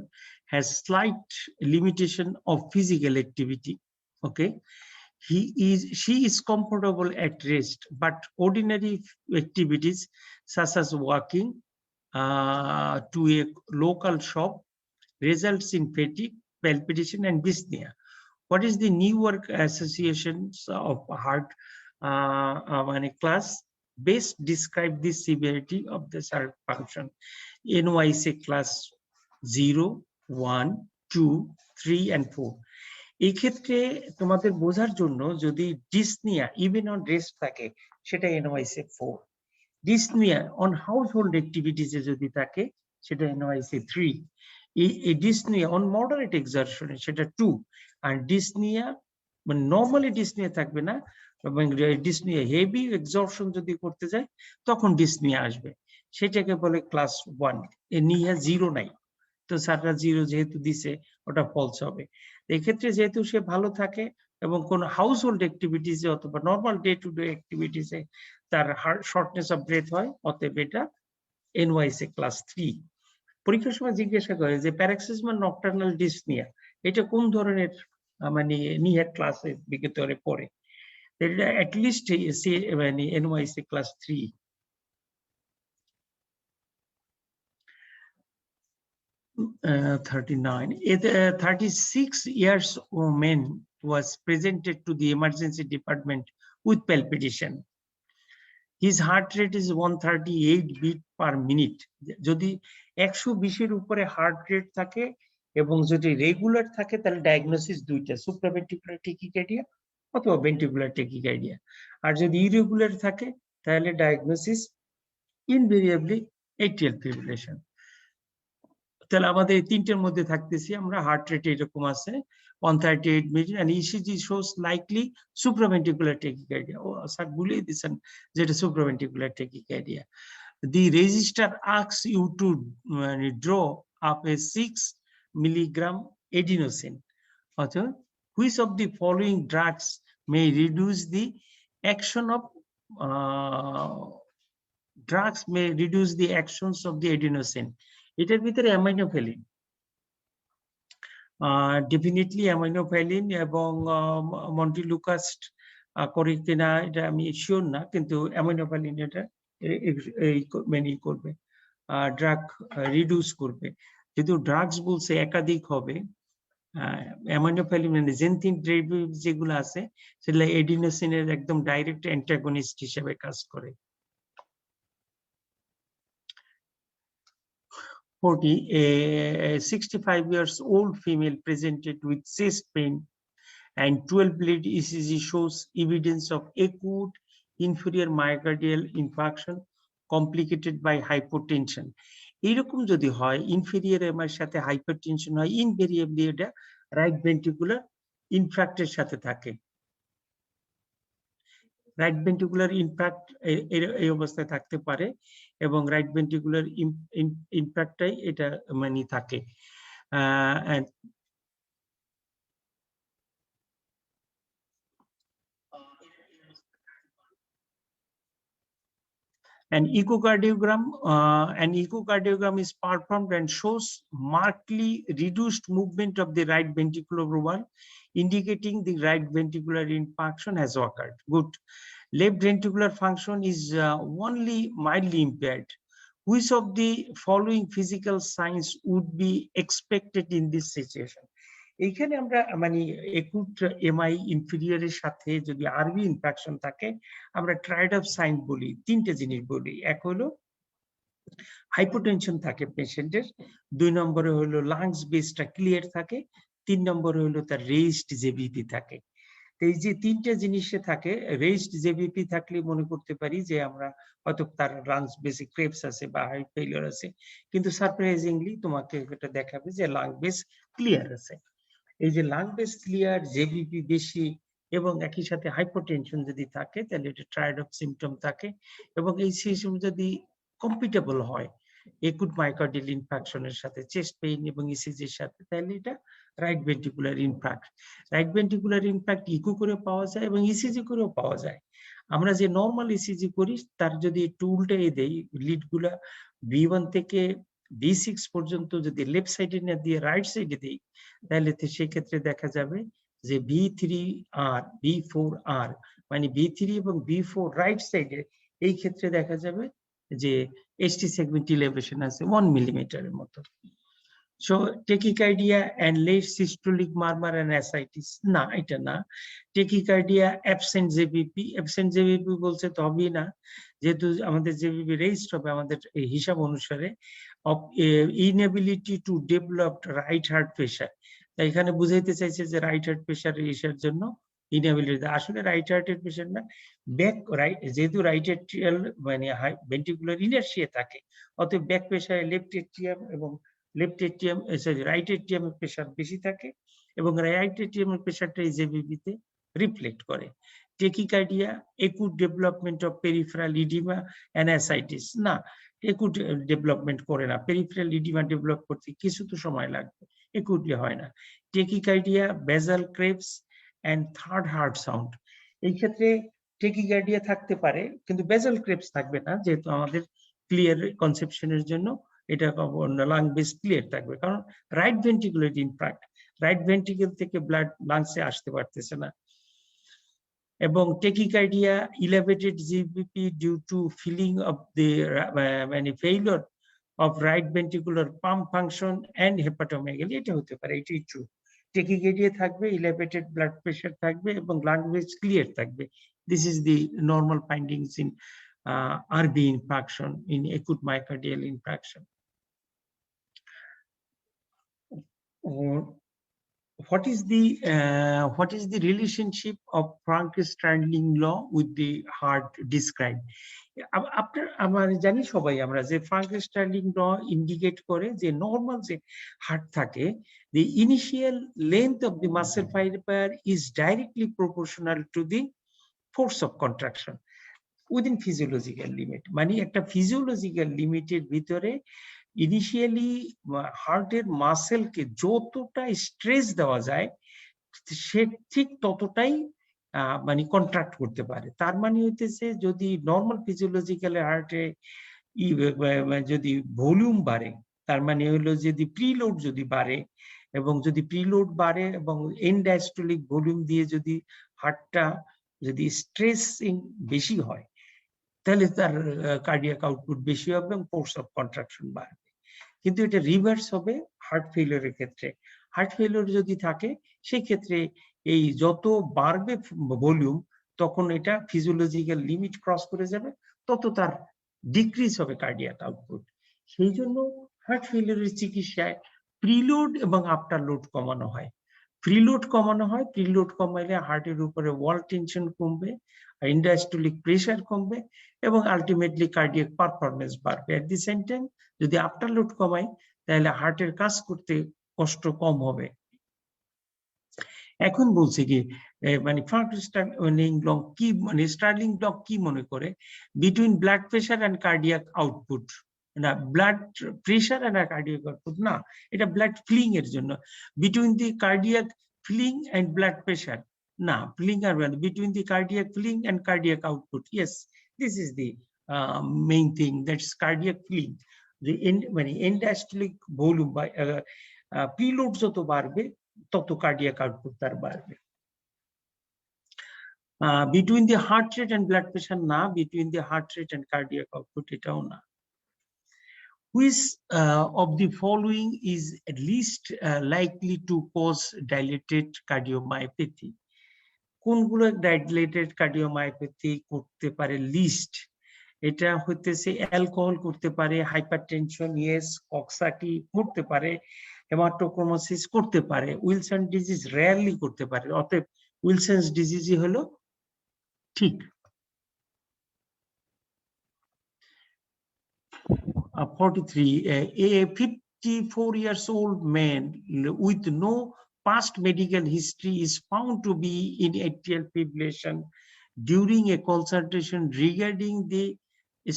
has slight limitation of physical activity. Okay, she is comfortable at rest, but ordinary activities such as walking to a local shop results in fatigue, palpitation, and dyspnea. What is the Newark Associations of Heart class best describe the severity of the heart function? NYC class 0, 1, 2, 3 and 4. এই ক্ষেত্রে তোমাদের বোঝার জন্য যদি dyspnoea even on rest থাকে সেটা NYC 4, dyspnoea on household অ্যাক্টিভিটিসে যদি থাকে সেটা NYC 3, এই ডিসনিয়া অন মডারেট এক্সারশনে সেটা 2, আর ডিসনিয়া মানে নরমালি ডিসনিয়া থাকবে না, এবং ডিসনিয়া হেভি এক্সরশন যদি করতে যায় তখন ডিসনিয়া আসবে, সেটাকে বলে ক্লাস 1। এ নিয়া 0 নাই, তো স্যাররা 0 যেহেতু দিছে ওটা ফলস হবে। এক্ষেত্রে যেহেতু সে ভালো থাকে এবং কোন হাউস হোল্ড অ্যাক্টিভিটিসে অথবা নর্মাল ডে টু ডে অ্যাক্টিভিটিসে তার শর্টনেস অফ ব্রেথ হয়, অতএব এটা NYC ক্লাস 3। পরীক্ষার সময় জিজ্ঞাসা করে যে প্যারাক্সিসমা নকটার্নাল ডিসনিয়া এটা কোন ধরনের মানে নিহার ক্লাসের ভিতরে পড়ে, এটা অ্যাটলিস্ট মানে NYC class 3। 39. A 36-year man was presented to the emergency department with palpitation. His heart rate is 138 beat per minute. যদি 120 এর উপরে হার্ট রেট থাকে এবং যদি রেগুলার থাকে তাহলে ডায়াগনোসিস দুইটা, সুপ্রাভেন্ট্রিকুলার ট্যাকিকার্ডিয়া অথবা ভেন্ট্রিকুলার ট্যাকিকার্ডিয়া। আর যদি ইরেগুলার থাকে তাহলে ডায়াগনোসিস ইনভেরিয়েবলি এট্রিয়াল ফিব্রিলেশন। তাহলে আমাদের এই তিনটের মধ্যে থাকতেছি আমরা। হার্ট রেট এরকম আছে 138 minute, and ECG shows likely supraventricular tachycardia. ও স্যার ভুলেই দিয়েছেন যেটা supraventricular tachycardia. The register asks you to draw up a 6 milligram adenosine. অর্থাৎ which of the following drugs may reduce the action of actions of the adenosine? এটার ভিতরে অ্যামাইনোফেলিন, definitely অ্যামিনোফ্যালিন এবং montelukast করে কিনা এটা আমি শিওর না, কিন্তু অ্যামিনোফ্যালিন এটা এই করবে, ড্রাগ রিডিউস করবে। যেহেতু ড্রাগস বলছে একাধিক হবে, অ্যামিনোফ্যালিন মানে জেনথিন ডেরিভেটিভ যেগুলো আছে সেগুলো এডিনোসিনের একদম ডাইরেক্ট অ্যান্টাগনিস্ট হিসেবে কাজ করে। 40, a 65 years old female presented with chest pain and 12 lead ECG shows evidence of acute inferior myocardial infarction complicated by hypotension. এইরকম যদি হয় ইনফেরিয়র এমআর সাথে হাইপারটেনশন হয়, ইনভেরিয়েবলি এটা রাইট ভেন্ট্রিকুলার ইনফ্রাক্টের সাথে থাকে। রাইট ভেন্ট্রিকুলার ইনফ্রাক্ট এই অবস্থায় থাকতে পারে এবং রাইট ভেন্ট্রিকুলার ইনফ্রাক্টটাই এটা মানে থাকে। An echocardiogram is performed and shows markedly reduced movement of the right ventricular wall, indicating the right ventricular infarction has occurred. Good. Left ventricular function is only mildly impaired. Which of the following physical signs would be expected in this situation? এইখানে আমরা মানে acute MI ইনফেরিয়রের সাথে যদি আরবি infection থাকে আমরা tried of sign বলি, তিনটে জিনিস বলি। এক হলো হাইপোটেনশন থাকে পেশেন্টের, 2 নম্বরে হলো লাংস বেসটা ক্লিয়ার থাকে, 3 নম্বরে হলো তার রেইজড জেবিপি থাকে। এই যে তিনটা জিনিসে থাকে, রেইজড জেবিপি থাকলে মনে করতে পারি যে আমরা হয়তো তার লাংস বেসে ক্রেপস আছে বা হার্ট ফেলিওর আছে, কিন্তু সারপ্রাইজিংলি তোমাকে এটা দেখাবে যে লাং বেস ক্লিয়ার আছে। এই যে লাং বেস ক্লিয়ার, জেবিপি বেশি এবং একই সাথে হাইপোটেনশন যদি থাকে তাহলে এটা ট্রায়াড অফ সিম্পটম থাকে, এবং এই সিস্টেম যদি কম্পিটেবল হয় একুট মায়োকার্ডিয়াল ইনফাকশনের সাথে, চেস্ট পেইন এবং ইসিজির সাথে, তাহলে এটা right ventricular infarct. Right ventricular infarct echo করে পাওয়া যায় এবং ইসিজি করেও পাওয়া যায়। আমরা যে নর্মাল ইসিজি করি তার যদি একটু উল্টে দেই, লিডগুলা V1 থেকে V6 পর্যন্ত যদি লেফট সাইডে না দিয়ে রাইট সাইডে দিই, তাহলে সেই ক্ষেত্রে দেখা যাবে যে V3R V4R মানে V3 এবং V4 রাইট সাইডে, এই ক্ষেত্রে দেখা যাবে যে ST সেগমেন্ট ইলেভেশন আছে 1 মিলিমিটারের মতো। So tachycardia and late systolic murmur and ascites, না এটা না। tachycardia absent JVP, absent JVP বলছে তো হবেই না, যেহেতু আমাদের JVP রেইজড হবে আমাদের হিসাব অনুসারে, of inability to develop right heart pressure। তাই এখানে বুঝাইতে চাইছে যে রাইট হার্ট প্রেশার ইসার জন্য ইনএবিলিটি, আসলে রাইট হার্টের পেশেন্ট না, ব্যাক রাইট, যেহেতু রাইট এট্রিয়াল মানে ভেন্ট্রিকুলার ইনার্শিয়া থাকে, অতএব ব্যাক প্রেশারে লেফট এট্রিয়াম এবং লেফট এট্রিয়াম রাইট এট্রিয়ামের প্রেশার বেশি থাকে এবং রাইট এট্রিয়ামের প্রেশারটা জেবিপিতে রিফ্লেক্ট করে। Tachycardia, acute development of peripheral oedema and ascites, না একুট ডেভেলপমেন্ট করে না, পেরিফেরাল ইডিমা ডেভেলপ করতে কিছু তো সময় লাগবে, একুটলি হয় না। Tachycardia, basal creps and third heart sound, এই ক্ষেত্রে টেকিকার্ডিয়া থাকতে পারে কিন্তু বেজাল ক্রেপস থাকবে না, যেহেতু আমাদের ক্লিয়ার কনসেপশনের জন্য এটা লাং বেস ক্লিয়ার থাকবে, কারণ right ventricular infarct, right ventricle থেকে ব্লাড লাংসে আসতে পারতেছে না। এবং tachycardia, elevated JVP due to filling of the মানে failure of right ventricular pump function and hepatomegaly, এটা হতে পারে, এটাই ট্রু। টেকিকার্ডিয়া থাকবে, ইলেভেটেড ব্লাড প্রেশার থাকবে এবং লাং বেস ক্লিয়ার থাকবে। This is the normal findings in RB infarction, in acute myocardial infarction. What is the relationship of Frank-Starling law with the heart described? আপনার আমার জানি সবাই আমরা যে Frank-Starling law ইন্ডিকেট করে যে নর্মাল যে হার্ট থাকে, the initial length of the muscle fiber is directly proportional to the force of contraction within physiological limit, মানে একটা ফিজিওলজিক্যাল লিমিটের ভিতরে ইনিশিয়ালি হার্টের মাসেলকে যতটা স্ট্রেস দেওয়া যায় সে ঠিক ততটাই মানে কন্ট্রাক্ট করতে পারে। তার মানে হইতেছে যদি নর্মাল ফিজিওলজিক্যাল হার্টে যদি ভলিউম বাড়ে, তার মানে হলো যদি প্রিলোড যদি বাড়ে, এবং যদি প্রিলোড বাড়ে এবং এন্ড ডায়াস্টোলিক ভলিউম দিয়ে যদি হার্টটা যদি স্ট্রেসিং বেশি হয় তাহলে তার কার্ডিয়াক আউটপুট বেশি হবে এবং ফোর্স অফ কন্ট্রাকশন বাড়বে। কিন্তু এটা রিভার্স হবে হার্ট ফেলিওরের ক্ষেত্রে। হার্ট ফেলিওর যদি থাকে সেই ক্ষেত্রে এই যত বাড়বে ভলিউম তখন এটা ফিজিওলজিক্যাল লিমিট ক্রস করে যাবে, তত তার ডিক্রিজ হবে কার্ডিয়াক আউটপুট। সেই জন্য হার্ট ফেলিওরের চিকিৎসায় প্রিলোড এবং আফটার লোড কমানো হয়। প্রিলোড কমানো হয়, প্রিলোড কমাইলে হার্টের উপরে ওয়াল টেনশন কমবে, ইন্ডায়াস্টোলিক প্রেসার কমবে এবং আলটিমেটলি কার্ডিয়াক পারফরমেন্স বাড়বে। এট দি সেম টাইম যদি আফটার লোড কমাই তাহলে হার্টের কাজ করতে কষ্ট কম হবে। এখন বলছে কি মানে স্টার্লিং কি মানে স্টার্লিং ব্লক কি মনে করে between blood pressure and cardiac output, না blood pressure and cardiac output না, এটা ব্লাড ফিলিং এর জন্য। Between the cardiac filling and blood pressure না, ফিলিং আর between the cardiac filling and cardiac output, yes this is the main thing, that's cardiac filling. যে মানে end diastolic volume বা preload যত বাড়বে তত কার্ডিয়াক আউটপুট তার বাড়বে। Between the heart rate and blood pressure না, between the heart rate and cardiac output এটাও না। Which of the following is at least likely to cause dilated cardiomyopathy? কোনগুলো ডাইলেটেড কার্ডিওমায়োপ্যাথি করতে পারে লিস্ট? এটা হইতেছে অ্যালকোহল করতে পারে, হাইপারটেনশন ইয়েস, কক্সাকি করতে পারে, হেমাটোক্রোমোসিস করতে পারে, উইলসন ডিজিজ রেয়ারলি করতে পারে। অতএব উইলসনস ডিজিজই হলো ঠিক। 43 a 54 years old man with no past medical history is found to be in atrial fibrillation during a consultation regarding the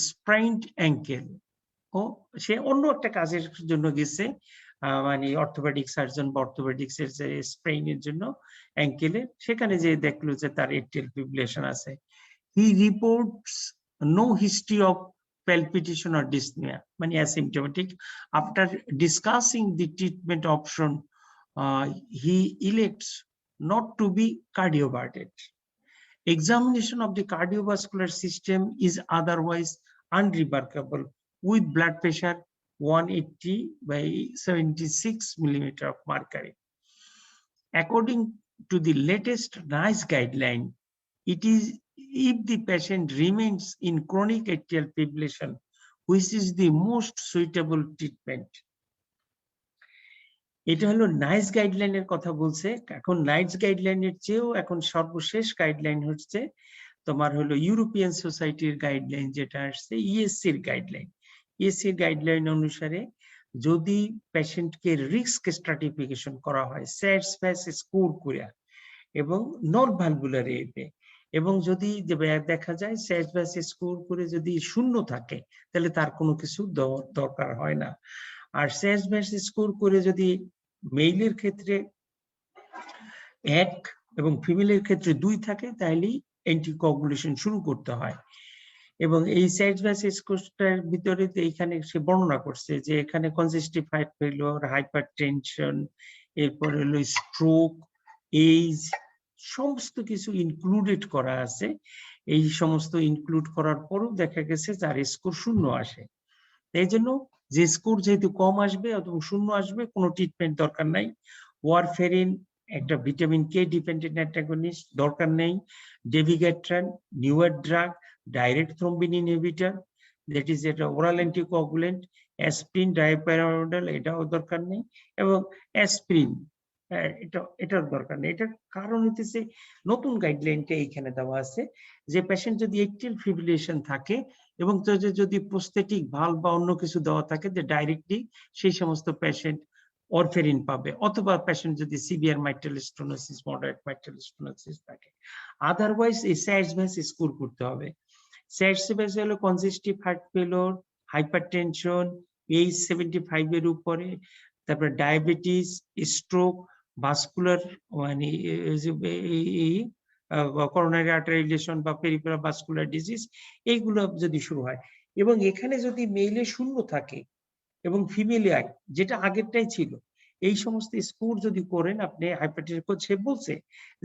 sprained ankle. ও সে অন্য একটা কাজের জন্য গেছে, মানে অর্থোপেডিক সার্জন বা অর্থোপেডিক্স এর যে স্প্রেইনের জন্য অ্যাঙ্কেলে, সেখানে যে দেখলো যে তার এট্রিয়াল ফিব্রিলেশন আছে। He reports no history of palpitation or dyspnea, মানে asymptomatic. After discussing the treatment option, he elects not to be cardioverted. Examination of the cardiovascular system is otherwise unremarkable with blood pressure 180 by 76 millimeter of mercury. According to the latest NICE guideline, it is if the patient remains in chronic atrial fibrillation, which is the most suitable treatment. এটা হলো nice গাইডলাইনের কথা বলছে। এখন nice গাইডলাইনের চেয়েও এখন সর্বশেষ guideline হচ্ছে তোমার হলো ইউরোপিয়ান সোসাইটির গাইডলাইন, যেটা আসছে ইএসসির গাইডলাইন। ইএসসির গাইডলাইন অনুসারে যদি পেশেন্টকে রিস্ক স্ট্রাটিফিকেশন করা হয় স্যাটস ফ্যাস স্কোর করে এবং নন ভালভুলার এতে, এবং যদি দেখা যায় স্যাটস ফ্যাস স্কোর করে যদি শূন্য থাকে তাহলে তার কোনো কিছু দরকার হয় না। আর স্যাটস ফ্যাস স্কোর করে যদি মেইলের ক্ষেত্রে 1 এবং ফিমেলের ক্ষেত্রে 2 থাকে তাহলেই অ্যান্টিকোয়াগুলেশন শুরু করতে হয়। এবং এই স্যাটস ফ্যাস স্কোরটার ভিতরে এইখানে সে বর্ণনা করছে যে এখানে কনজেস্টিভ হার্ট ফেলিওর, হাইপারটেনশন, এরপর হলো স্ট্রোক, এইজ, সমস্ত কিছু ইনক্লুডেড করা আছে। এই সমস্ত ইনক্লুড করার পরও দেখা গেছে যার স্কোর 0 আসে। এই জন্য যে স্কোর যেহেতু কম আসবে অথবা 0 আসবে, কোনো ট্রিটমেন্ট দরকার নাই। ওয়ারফেরিন একটা ভিটামিন কে ডিপেন্ডেন্ট অ্যান্টাগনিস্ট দরকার নেই। Dabigatran newer drug, direct thrombin inhibitor, that is এটা ওরাল অ্যান্টিকোয়াগুলেন্ট। অ্যাসপ্রিন, ডাইপ্যারামিডাল এটাও দরকার নেই, এবং অ্যাসপ্রিন এটার দরকার নেই। এটার কারণ হচ্ছে নতুন গাইডলাইনটা এইখানে দেওয়া আছে যে পেশেন্ট যদি এট্রিয়াল ফিব্রিলেশন থাকে এবং যদি প্রস্থেটিক ভালভ বা অন্য কিছু দেওয়া থাকে যে ডাইরেক্টলি সেই সমস্ত পেশেন্ট ওয়ারফেরিন পাবে, অথবা পেশেন্ট যদি severe mitral stenosis, moderate mitral stenosis থাকে। আদারওয়াইজ এই স্যাটস ফ্যাস স্কোর করতে হবে। স্যাটস ফ্যাস হলো congestive heart failure, hypertension, age 75 এর উপরে, তারপরে ডায়াবেটিস, স্ট্রোক, ভাস্কুলার মানে করোনারি আর্টারিলেশন বা পেরিফেরাল ভাস্কুলার ডিজিজ, এইগুলো যদি শুরু হয়। এবং এখানে যদি মেইলে 0 থাকে এবং ফিমেলে যেটা আগেরটাই ছিল, এই সমস্ত স্কোর যদি করেন আপনি হাইপারটেনশন, সে বলছে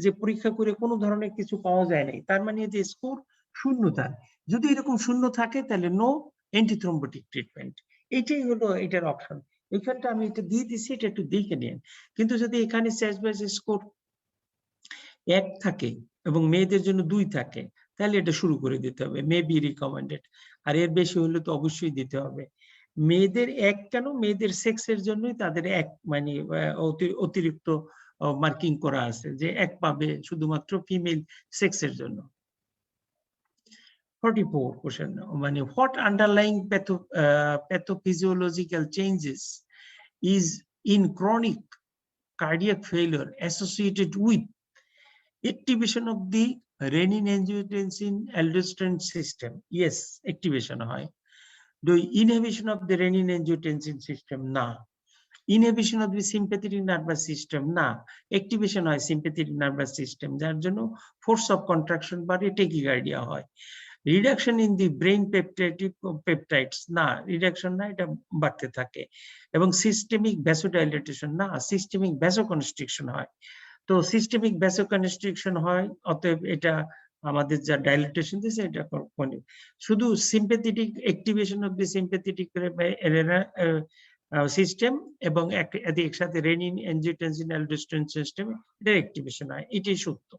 যে পরীক্ষা করে কোনো ধরনের কিছু পাওয়া যায় নাই, তার মানে যে স্কোর শূন্য। তার যদি এরকম শূন্য থাকে তাহলে নো অ্যান্টিথ্রম্বোটিক ট্রিটমেন্ট, এটাই হলো এটার অপশন। এখানটা আমি এটা দিয়ে দিচ্ছি, এটা একটু দেখে নিন। কিন্তু যদি এখানে চ্যাসবাস স্কোর 1 থাকে এবং মেয়েদের জন্য 2 থাকে, তাহলে এটা শুরু করে দিতে হবে, মে বি রিকমেন্ডেড। আর এর বেশি হলে তো অবশ্যই দিতে হবে। মেয়েদের 1 কেন, মেয়েদের সেক্সের জন্যই তাদের 1 মানে অতিরিক্ত মার্কিং করা আছে, যে 1 পাবে শুধুমাত্র ফিমেল সেক্সের জন্য। 44 question, মানে what underlying pathophysiological changes is in chronic cardiac failure associated with activation of the renin-angiotensin-aldosterone system? Yes, activation হয়। The inhibition of the renin-angiotensin system? না। Inhibition of the sympathetic nervous system? না। Activation হয় sympathetic nervous system, যার জন্য force of contraction বাড়ে, tachycardia হয়। Reduction in the brain peptides? না, reduction না, এটা বাড়তে থাকে। এবং systemic vasodilatation? না, systemic vasoconstriction হয়। তো সিস্টেমিক ভ্যাসোকনস্ট্রিকশন হয়, অতএব এটা আমাদের যা ডাইলেটেশন দিয়েছে এটা মানে শুধু sympathetic activation of the sympathetic system এবং একসাথে রেনিন অ্যাঞ্জিওটেনসিন অ্যালডোস্টেরন সিস্টেম এর অ্যাক্টিভেশন হয়, এটাই সত্য।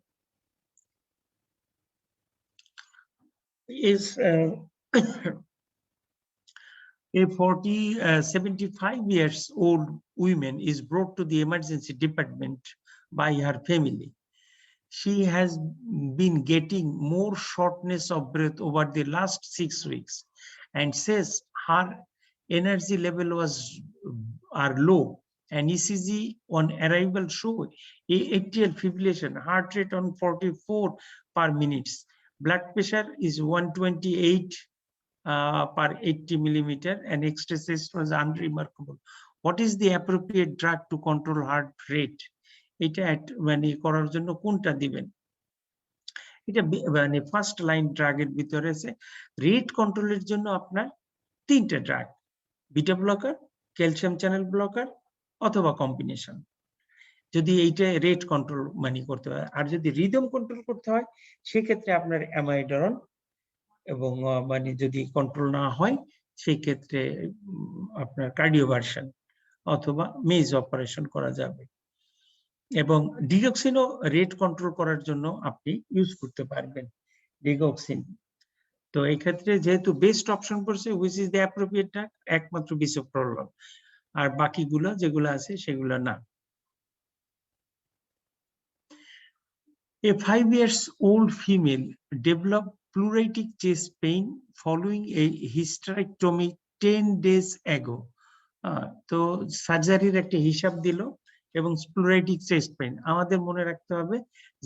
is a 75 years old woman is brought to the emergency department by her family. She has been getting more shortness of breath over the last 6 weeks and says her energy level are low, and ECG on arrival show atrial fibrillation, heart rate on 44 per minute, blood pressure is 128 per 80 millimeter, and exercise was unremarkable. What is the appropriate drug to control heart rate? এটা মানে করার জন্য কোনটা দিবেন? এটা মানে first line ড্রাগের ভিতরে আছে। রেট কন্ট্রোলের জন্য আপনার 3টে drug, beta blocker, calcium channel blocker অথবা কম্বিনেশন। যদি এইটা রেট কন্ট্রোল মানে করতে হয়, আর যদি রিদম কন্ট্রোল করতে হয় সেক্ষেত্রে আপনার অ্যামাইডরন, এবং মানে যদি কন্ট্রোল না হয় সেই ক্ষেত্রে আপনার কার্ডিওভার্সন অথবা মেজ অপারেশন করা যাবে। এবং ডিগক্সিনও রেট কন্ট্রোল করার জন্য আপনি ইউজ করতে পারবেন ডিগক্সিন। তো এই ক্ষেত্রে যেহেতু বেস্ট অপশন পড়ছে which is the appropriate drug, একমাত্র বিসোপ্রোলল, আর বাকিগুলো যেগুলো আছে সেগুলো না। A 5 years old female developed pleuritic chest pain following a hysterectomy 10 days ago. তো সার্জারির একটা হিসাব দিল এবং প্লুরাইটিক চেস্ট পেইন। আমাদের মনে রাখতে হবে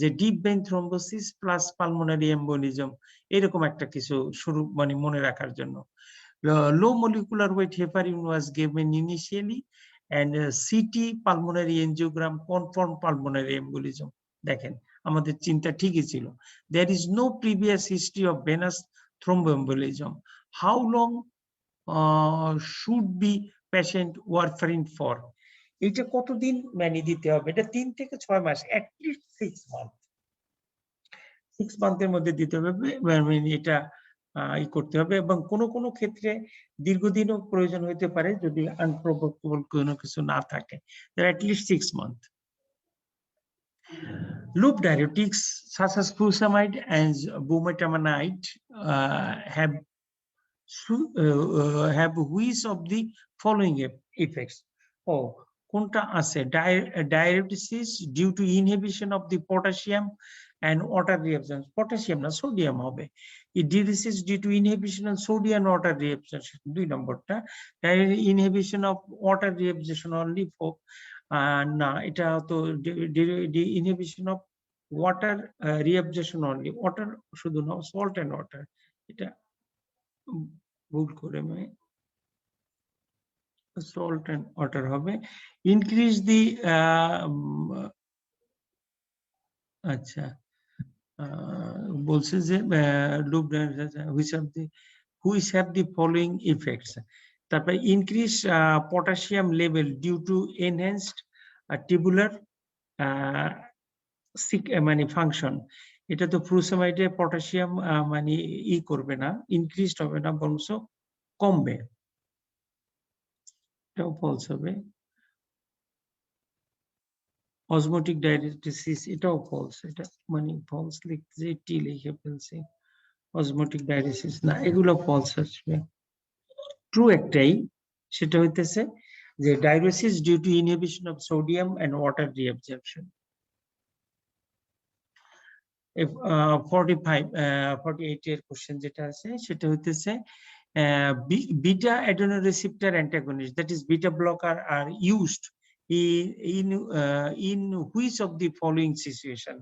যে deep vein thrombosis plus pulmonary embolism, এরকম একটা কিছু শুরু মানে মনে রাখার জন্য। Low molecular weight heparin was given initially and CT pulmonary angiogram confirm pulmonary embolism. দেখেন আমাদের চিন্তা ঠিকই ছিল। There is no previous history of venous thromboembolism. How long should be patient warfarin for? এটা কতদিন মানে দিতে হবে? এটা 3 থেকে 6 মাস, at least 6 month। 6 মান্থের মধ্যে দিতে হবে, মানে এটা করতে হবে। এবং কোনো ক্ষেত্রে দীর্ঘদিনও প্রয়োজন হতে পারে যদি আনপ্রোভোকেবল কোনো কিছু না থাকে, at least 6 month। Loop diuretics such as furosemide and bumetanide have which of the following effects? কোনটা আছে? Diuresis due to inhibition of the potassium and water reabsorption, potassium না সোডিয়াম হবে। Diuresis due to inhibition of sodium and water reabsorption, 2 নম্বরটা। Inhibition of water reabsorption only for না, এটা তো inhibition of water reabsorption only, water শুধু না, salt and water, এটা ভুল করে আমি salt and water হবে। Increase the আচ্ছা বলছে যে which have the following effects? তারপরে increase potassium level due to enhanced tubular মানে ফাংশন। এটা তো ফ্রুসেমাইডে পটাশিয়াম মানে করবে না, ইনক্রিজ হবে না, বরং কমবে, এটাও ফলস হবে। অসমোটিক ডায়ারেটিসিস, এটাও ফলস, এটা মানে ফলস লিখছে, টি লিখে ফেলছে, অসমোটিক ডায়ারেটিসিস না, এগুলো ফলস আসবে। ট্রু একটাই, সেটা হইতেছে যে diuresis due to inhibition of sodium and water reabsorption. 48 এর কোশ্চেন যেটা আছে সেটা হইতেছে beta adrenoreceptor antagonist, that is beta blocker, are used in which of the following situation?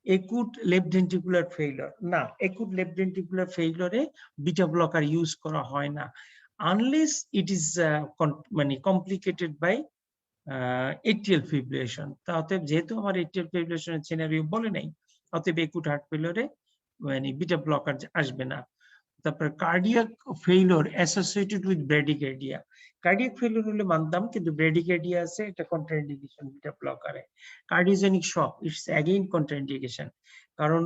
Acute left ventricular failure, না, acute left ventricular failure এ beta blocker use করা হয় না unless it is মানে complicated by atrial fibrillation। তা অতএব যেহেতু আমার atrial fibrillation এর সিনারিও বলে নাই, অতএব acute heart failure এ মানে বিটা ব্লকার আসবে না। তারপর cardiac failure associated with bradycardia, cardiac failure হলে মানতাম, কিন্তু ব্র্যাডিকার্ডিয়া আছে, এটা কন্ট্রাইন্ডিকেশন বিটা ব্লকারে। Cardiogenic shock, it's again contraindication, কারণ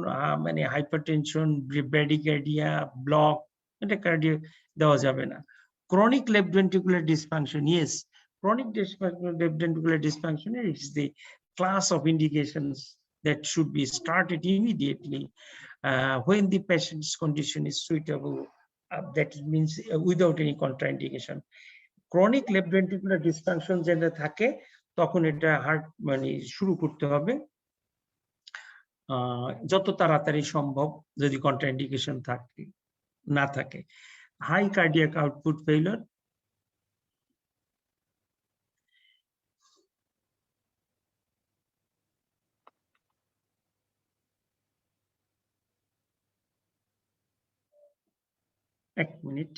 মানে হাইপারটেনশন, ব্র্যাডিকার্ডিয়া, ব্লক, এটা কার্ডিও দেওয়া যাবে না। Chronic left ventricular dysfunction, yes, chronic left ventricular dysfunction is the class of indications that should be started immediately when the patient's condition is suitable, that means without any contraindication. Chronic left ventricular dysfunction যেটা থাকে তখন এটা heart মানে শুরু করতে হবে যত তাড়াতাড়ি সম্ভব, যদি কন্ট্রাইন্ডিকেশন থাকে না থাকে। হাই কার্ডিয়াক আউটপুট ফেইলিওর, এক minute,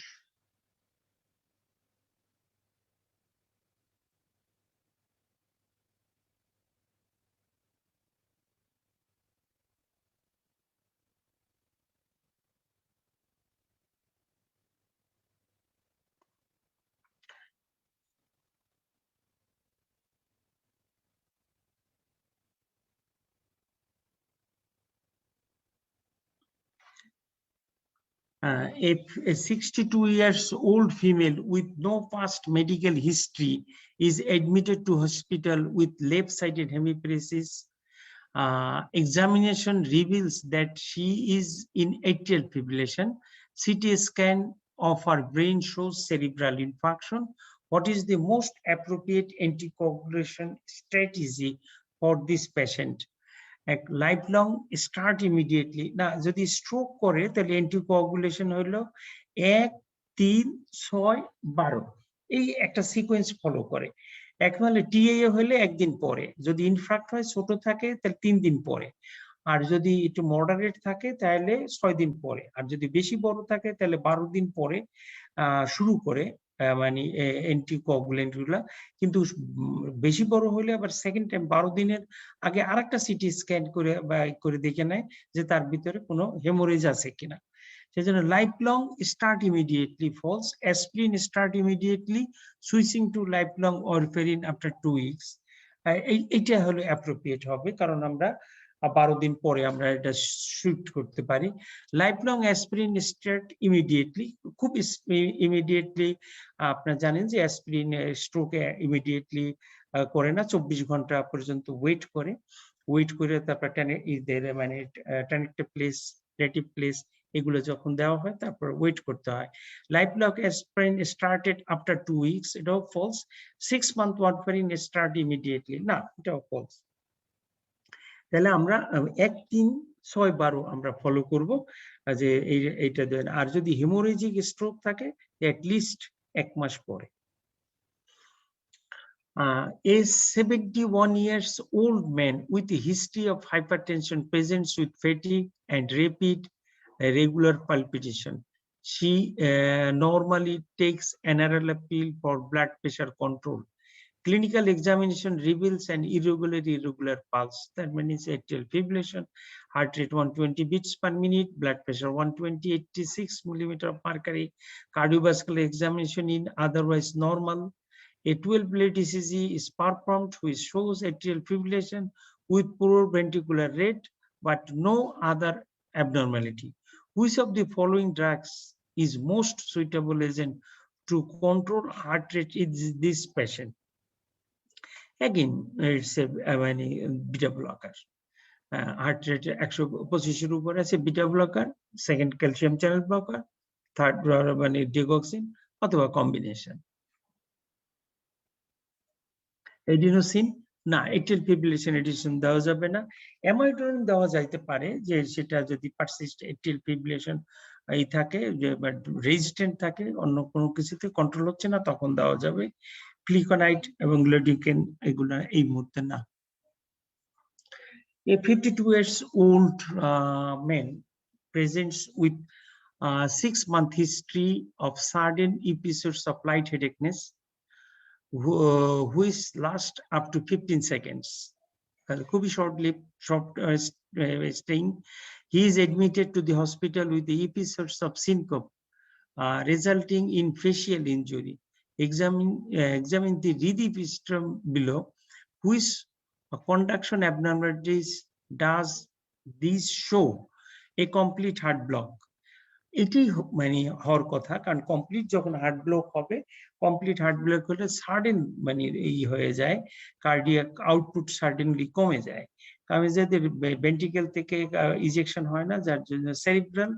a 62 years old female with no past medical history is admitted to hospital with left-sided hemiparesis. Examination reveals that she is in atrial fibrillation. CT scan of her brain shows cerebral infarction. What is the most appropriate anticoagulation strategy for this patient? Life long start immediately না, যদি stroke করে তাহলে anticoagulation হলো 1, 3, 6, 12, এই একটা sequence follow করে। একমাত্র TA হলে একদিন পরে, যদি ইনফ্রাক্ট হয় ছোট থাকে তাহলে 3 দিন পরে, আর যদি একটু মডারেট থাকে তাহলে 6 দিন পরে, আর যদি বেশি বড় থাকে তাহলে 12 দিন পরে শুরু করে মানে অ্যান্টিকোয়াগুলেন্ট গুলা। কিন্তু বেশি বড় হলে আবার সেকেন্ড টাইম 12 দিনের আগে আরেকটা সিটি স্ক্যান করে বা করে দেখে নেয় যে তার ভিতরে কোনো হেমোরেজ আছে কিনা। সেজন্য lifelong start immediately false, aspirin start immediately, switching to lifelong warfarin after 2 weeks, এইটা হলো অ্যাপ্রোপ্রিয়েট হবে, কারণ আমরা 12 দিন পরে আমরা এটা শিফট করতে পারি। Life long aspirin start immediately, খুব ইমিডিয়েটলি, আপনারা জানেন যে অ্যাসপিরিন স্ট্রোকে ইমিডিয়েটলি করে না, 24 ঘন্টা পর্যন্ত ওয়েট করে তারপর মানে ট্যানিক্টেপ্লেস, রেটিপ্লেস, এগুলো যখন দেওয়া হয় তারপর ওয়েট করতে হয়। Life long aspirin started after 2 weeks, এটাও false. 6 month warfarin start immediately, না, এটাও ফলস। তাহলে আমরা 1, 3, 6, 12 আমরা ফলো করব যে এইটা দেন। আর যদি হেমোরেজিক স্ট্রোক থাকে অ্যাটলিস্ট 1 মাস পরে। A 71 years old man with a history of hypertension presents with fatigue and rapid regular palpitation. She normally takes NRLA pill for blood pressure control. Clinical examination reveals an irregular pulse. That means atrial fibrillation, heart rate 120 beats per minute, blood pressure 120, 86 millimeter of mercury. Cardiovascular examination in otherwise normal. A 12-plate ECG is performed which shows atrial fibrillation with poor ventricular rate, but no other abnormality. Which of the following drugs is most suitable agent to control heart rate in this patient? Again, it's a beta blocker. Heart rate 125 উপরে আছে beta blocker, second calcium channel blocker, third digoxin অথবা combination. Adenosine না, atrial fibrillation addition দেওয়া যাবে না। অ্যামাইড্রোনিন দেওয়া যাইতে পারে, যে সেটা যদি পারসিস্ট atrial fibrillation এই থাকে, যে রেজিস্ট্যান্ট থাকে, অন্য কোনো কিছুতে কন্ট্রোল হচ্ছে না, তখন দেওয়া যাবে। ফ্লিকোনাইট এবং গ্লোডিকেন এগুলা এই মুহূর্তে না। A 52 years old man presents with 6-month history of sudden episodes of light headachenes, which last up to 15 seconds. Could be short-lived, staying. He is admitted to the hospital with the episodes of syncope, resulting in facial injury. Examine the rhythm below, which conduction abnormalities does this show? A complete heart block. এটি মানে হওয়ার কথা, কারণ complete যখন heart block হবে, complete heart block হলে sudden মানে এই হয়ে যায়, কার্ডিয়াক আউটপুট সাডেনলি কমে যায়, কারণ যাদের ভেন্ট্রিকেল থেকে ইজেকশন হয় না, যার জন্য সেরিব্রাল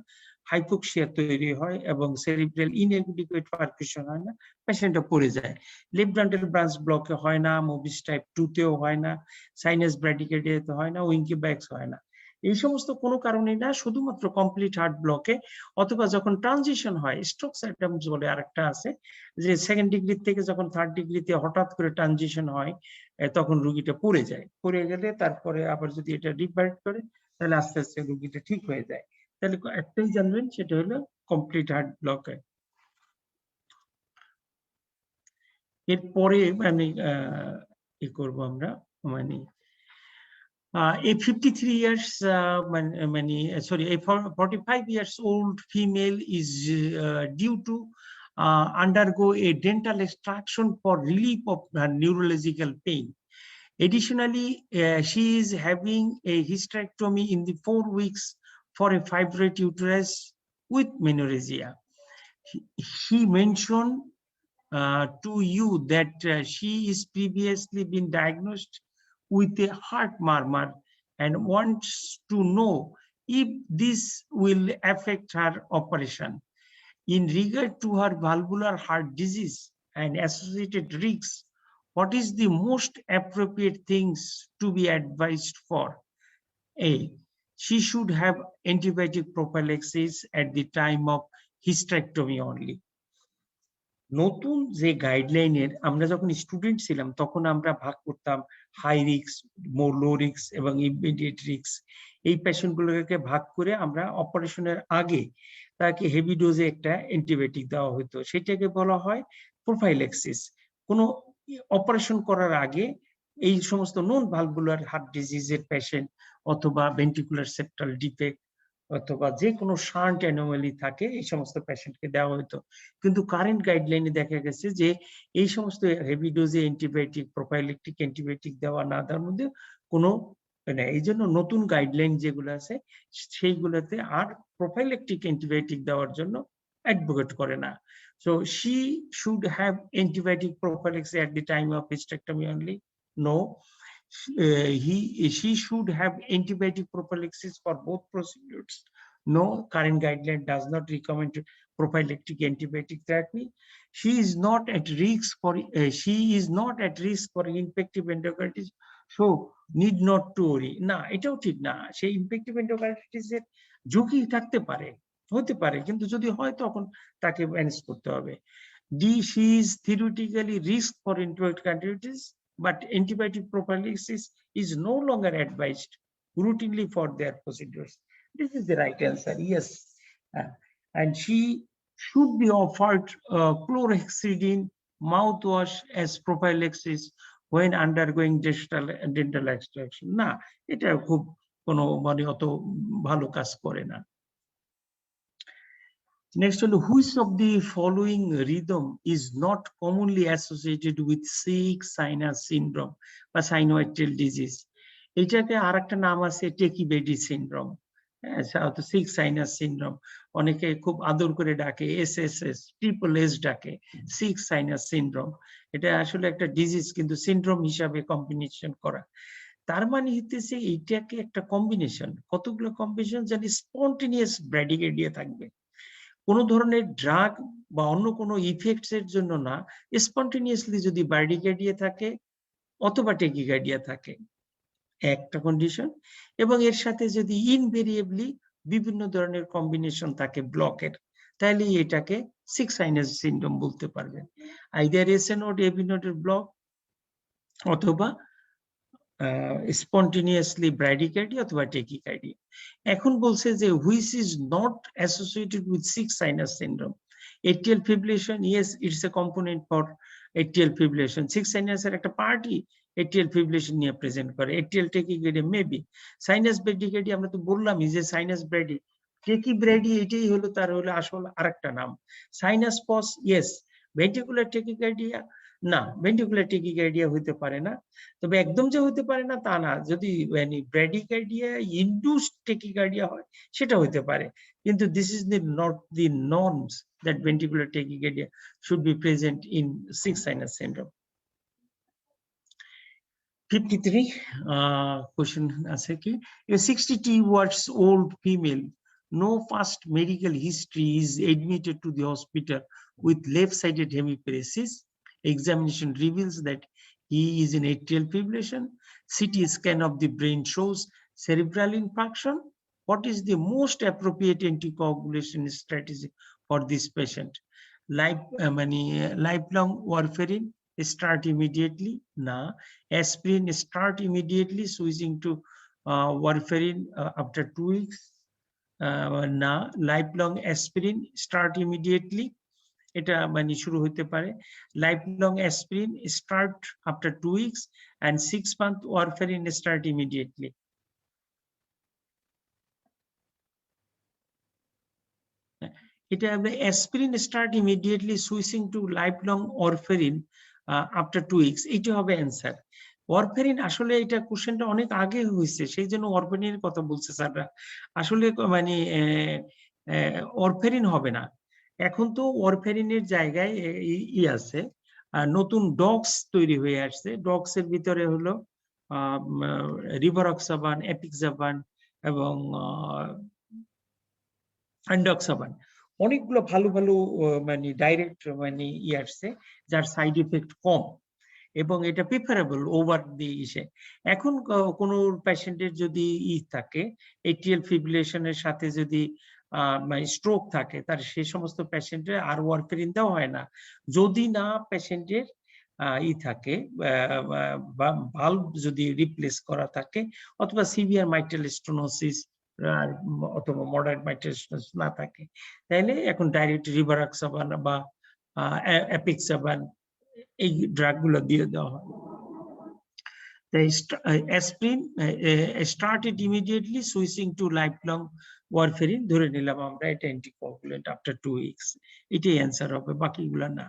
হাইপোক্সিয়া তৈরি হয় এবং সেরিব্রাল ইনএডিকুয়েট পারফিউশন হয় না, পেশেন্টটা পড়ে যায়। লেফট ভেন্ট্রাল ব্রাঞ্চ ব্লকে হয় না, মোবিস টাইপ 2 তেও হয় না, সাইনাস ব্র্যাডিকেডিয়াতে হয় না, উইঙ্কি ব্যাক্স হয় না। এই সমস্ত কোনো কারণে না, শুধুমাত্র কমপ্লিট হার্ট ব্লকে অথবা যখন ট্রানজিশন হয়, স্ট্রোক সিমটমস বলে আরেকটা আছে, যে সেকেন্ড ডিগ্রি থেকে যখন থার্ড ডিগ্রিতে হঠাৎ করে ট্রানজিশন হয়, তখন রোগীটা পড়ে যায়। পড়ে গেলে তারপরে আবার যদি এটা রিভাইভ করে, তাহলে আস্তে আস্তে রোগীটা ঠিক হয়ে যায়। তাহলে একটাই জানবেন, সেটা হলো কমপ্লিট হার্ট ব্লকে। এরপরে মানে কি করবো আমরা, মানে a 53 years a 45 years old female is due to undergo a dental extraction for relief of her neurological pain. Additionally, she is having a hysterectomy in the 4 weeks for a fibroid uterus with menorrhagia. She mentioned to you that she is previously been diagnosed with a heart murmur and wants to know if this will affect her operation. In regard to her valvular heart disease and associated risks, what is the most appropriate things to be advised for? A. She should have antibiotic prophylaxis at the time of hysterectomy only. নতুন যে গাইডলাইনের আমরা যখন student ছিলাম, তখন আমরা ভাগ করতাম high risk, low risk এবং ইমিডিয়েট রিস্ক। এই পেশেন্টগুলোকে ভাগ করে আমরা অপারেশনের আগে তাকে হেভি ডোজে একটা অ্যান্টিবায়োটিক দেওয়া হতো, সেটাকে বলা হয় প্রোফাইল্যাক্সিস। কোনো অপারেশন করার আগে এই সমস্ত নন ভালভুলার হার্ট ডিজিজের পেশেন্ট অথবা ভেন্ট্রিকুলার সেপ্টাল ডিফেক্ট অথবা যে কোনো শান্ট অ্যানোমালি থাকে, এই সমস্ত পেশেন্টকে দেওয়া হতো। কিন্তু কারেন্ট গাইডলাইনে দেখা গেছে যে এই সমস্ত হেভি ডোজে অ্যান্টিবায়োটিক, প্রোফাইলেকটিক অ্যান্টিবায়োটিক দেওয়া না দেওয়ার মধ্যে কোনো মানে, এই জন্য নতুন গাইডলাইন যেগুলো আছে সেইগুলোতে আর প্রোফাইলেকটিক অ্যান্টিবায়োটিক দেওয়ার জন্য অ্যাডভোকেট করে না। So she should have antibiotic prophylaxis at the time of hysterectomy only? No. She should have antibiotic prophylaxis for both procedures? No, current guideline does not recommend prophylactic antibiotic therapy. She is not at risk for infective endocarditis, so need not to worry. না, এটাও ঠিক না। সেই infective এন্ডোকার্ডিটিসের ঝুঁকি থাকতে পারে, হতে পারে, কিন্তু যদি হয় তখন তাকে ম্যানেজ করতে হবে। She is theoretically risk for endocarditis, but antibiotic prophylaxis is no longer advised routinely for their procedures. This is the right answer, yes. And she should be offered chlorhexidine mouthwash as prophylaxis when undergoing dental extraction? না, এটা খুব কোনো মানে অত ভালো কাজ করে না। Next হলো, which of the following rhythm is not commonly associated with sick sinus syndrome বা sinusoidal disease? এটাকে আরেকটা নাম আছে টেকিবেডি সিনড্রোম, সিক সাইনাস সিনড্রোম, অনেকে খুব আদর করে ডাকে SSS, ট্রিপল এস ডাকে, সিক সাইনাস সিনড্রোম। এটা আসলে একটা ডিজিজ, কিন্তু সিনড্রোম হিসাবে কম্বিনেশন করা। তার মানে হইতেছে এইটাকে একটা কম্বিনেশন, কতগুলো কম্বিনেশন জানি স্পন্টেনিয়াস ব্র্যাডিকার্ডিয়া থাকবে, কোনো ধরনের ড্রাগ বা অন্য কোনো ইফেক্টস এর জন্য না, স্পন্টেনিয়াসলি যদি ব্র্যাডিকার্ডিয়া থাকে অথবা টেকিকার্ডিয়া থাকে, একটা কন্ডিশন। এবং এর সাথে যদি ইনভেরিয়েবলি বিভিন্ন ধরনের কম্বিনেশন থাকে ব্লকের, তাহলে এটাকে সিক সাইনাস সিনড্রোম বলতে পারবেন। আইদার এসএ নোড এবি নোডের ব্লক অথবা স্পন্টেনিয়াসলি ব্র্যাডিকার্ডিয়া অথবা টেকিকার্ডিয়া। এখন বলছে যে which is not associated with sick sinus syndrome? Atrial fibrillation, yes, it's a component for atrial fibrillation. Sick সাইনাসের একটা পার্টই এটিএল ফিব্রিলেশন নিয়ে প্রেজেন্ট করে। Atrial tachycardia maybe. Sinus bradycardia আমরা তো বললামই যে সাইনাস ব্র্যাডি, টেকিব্র্যাডি এটাই হলো তার হলো আসল আরেকটা নাম। সাইনাস পস, ইয়েস। ভেন্ট্রিকুলার টেকিকার্ডিয়া না, ভেন্ট্রিকুলার টেকিকার্ডিয়া হইতে পারে না, তবে একদম যে হইতে পারে না তা না। যদি ব্র্যাডিকার্ডিয়া ইনডিউসড টেকিকার্ডিয়া হয় সেটা হইতে পারে, কিন্তু this is not the norms that ventricular tachycardia should be present in sick sinus syndrome. 53 question আছে কি, a 62 years old female, no past medical history, is admitted to the hospital with left-sided hemiparesis. Examination reveals that he is in atrial fibrillation. CT scan of the brain shows cerebral infarction. What is the most appropriate anticoagulation strategy for this patient? Lifelong warfarin, start immediately? Na. Aspirin, start immediately, switching to warfarin after 2 weeks? Na. Lifelong aspirin, start immediately, এটা মানে শুরু হতে পারে। Lifelong aspirin, start after 2 weeks, and 6-month warfarin, start immediately. এটা aspirin start immediately, switching to lifelong warfarin after 2 weeks, এইটা হবে answer. Warfarin আসলে এটা কোশ্চেনটা অনেক আগে হয়েছে, সেই জন্য ওয়ারফেরিনের কথা বলছে স্যাররা। আসলে মানে ওয়ারফেরিন হবে না। এখন তো ওয়ারফেরিনের জায়গায় ই আছে, নতুন ডক্স তৈরি হয়ে আসছে। ডক্স এর ভিতরে হলো রিভারক্সাবান, এপিক্সাবান এবং অ্যান্ডক্সাবান, অনেকগুলো ভালো ভালো মানে ডাইরেক্ট মানে ই আসছে যার সাইড ইফেক্ট কম, এবং এটা প্রিফারেবল ওভার দি ইসে। এখন কোন পেশেন্টের যদি ই থাকে, এটিএল ফিব্রিলেশনের সাথে যদি স্ট্রোক থাকে, তার সেই সমস্ত পেশেন্টের আর ওয়ারফেরিন দেওয়া হয় না, যদি না পেশেন্টের ই থাকে, ভালভ যদি রিপ্লেস করা থাকে, অথবা সিভিয়ার মাইট্রাল স্টেনোসিস অথবা মডারেট মাইট্রাল স্টেনোসিস না থাকে, তাহলে এখন ডাইরেক্ট রিভারক্সাবান বা এপিক্সাবান এই ড্রাগগুলো দিয়ে দেওয়া হয়। Aspirin started immediately, switching to lifelong warfarin, ধরে নিলাম আমরা এটা অ্যান্টিকোয়াগুলেন্ট আফটার 2 weeks, এটাই অ্যান্সার হবে, বাকিগুলো না।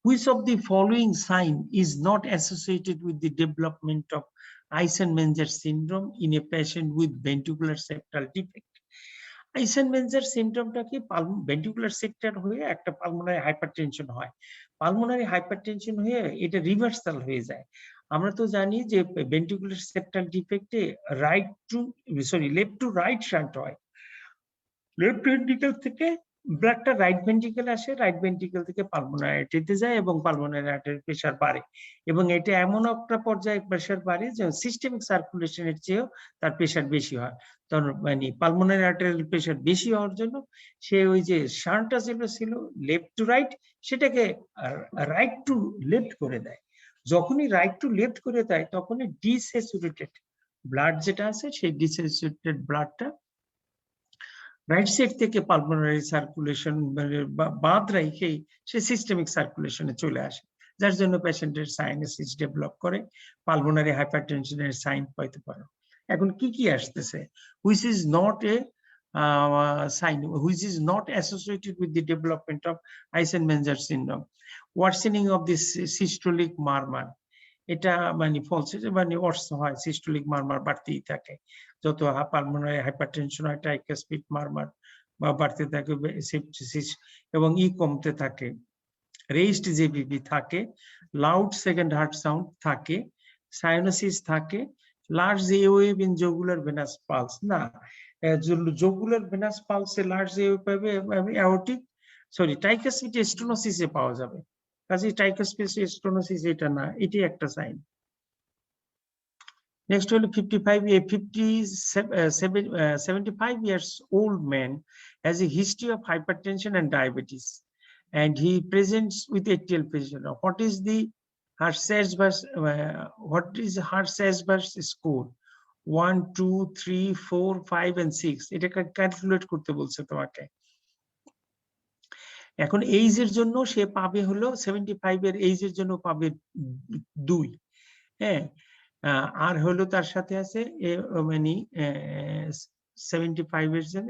Which of the following sign is not associated with the development of Eisenmenger syndrome in a patient with ventricular septal defect? আইসেনমেঞ্জার সিনড্রোমটা কি ventricular septal হয়ে একটা পালমোনারি হাইপারটেনশন হয়, পালমোনারি হাইপারটেনশন হয়ে এটা রিভার্সাল হয়ে যায়। আমরা তো জানি যে ভেন্ট্রিকুলার সেপ্টাল ডিফেক্টে লেফট টু রাইট শান্ট হয়, লেফট ভেন্ট্রিকল থেকে ব্লাডটা রাইট ভেন্ট্রিকল আসে, রাইট ভেন্ট্রিকল থেকে পালমোনারি আর্টারিতে যায় এবং পালমোনারি আর্টারির প্রেসার বাড়ে, এবং এটা এমন একটা পর্যায়ে প্রেসার বাড়ে যে সিস্টেমিক সার্কুলেশনের চেয়েও তার প্রেসার বেশি হয়। তখন মানে পালমোনারি আর্টারিয়াল প্রেসার বেশি হওয়ার জন্য সে ওই যে শান্টটা যেটা ছিল লেফট টু রাইট, সেটাকে রাইট টু লেফট করে দেয়। যখনই রাইট টু লেফট করে দেয়, তখনই ডিস্যাচুরেটেড ব্লাড যেটা আছে, সেই ডিস্যাচুরেটেড ব্লাডটা রাইট সাইড থেকে পালমোনারি সার্কুলেশন বাদ রেখে সে সিস্টেমিক সার্কুলেশনে চলে আসে, যার জন্য পেশেন্টের সাইনাসিস ডেভেলপ করে, পালমোনারি হাইপারটেনশনের সাইন পাইতে পারে। এখন কি কি আসতেছে? Which is not a sign which is not associated with the development of Eisenmenger syndrome. Worsening of this systolic murmur, এটা মানে ফলস, মানে অর্থ হয় সিস্টোলিক মারমার বাড়তেই থাকে, যত পালমোনারি হাইপারটেনশন হয় ট্রাইকাসপিড মারমার বা বাড়তে থাকে সেপটিসিস, এবং কমতে থাকে, রেইজড জেবিপি থাকে, লাউড সেকেন্ড হার্ট সাউন্ড থাকে, সাইনোসিস থাকে, large a wave in jugular venous pulse. না, জগুলার ভেনাস পালসে লার্জ এওয়েভ পাবে অ্যাওর্টিক সরি ট্রাইকাসপিড স্টেনোসিসে পাওয়া যাবে, কাজে ট্রাইকাসপিড স্টেনোসিস এটা না, এটি একটা সাইন। Next হলো 75 years old man has a history of hypertension and diabetes, and he presents with atrial fibrillation. What is the Hershey-Busch score? 1, 2, 3, 4, 5 and 6. এটা ক্যালকুলেট করতে বলছে তোমাকে। এখন এইজের জন্য সে পাবে হলো 75 এর এইজের জন্য পাবে 2, হ্যাঁ, আর হলো তার সাথে আছে মানে 75 এর জন্য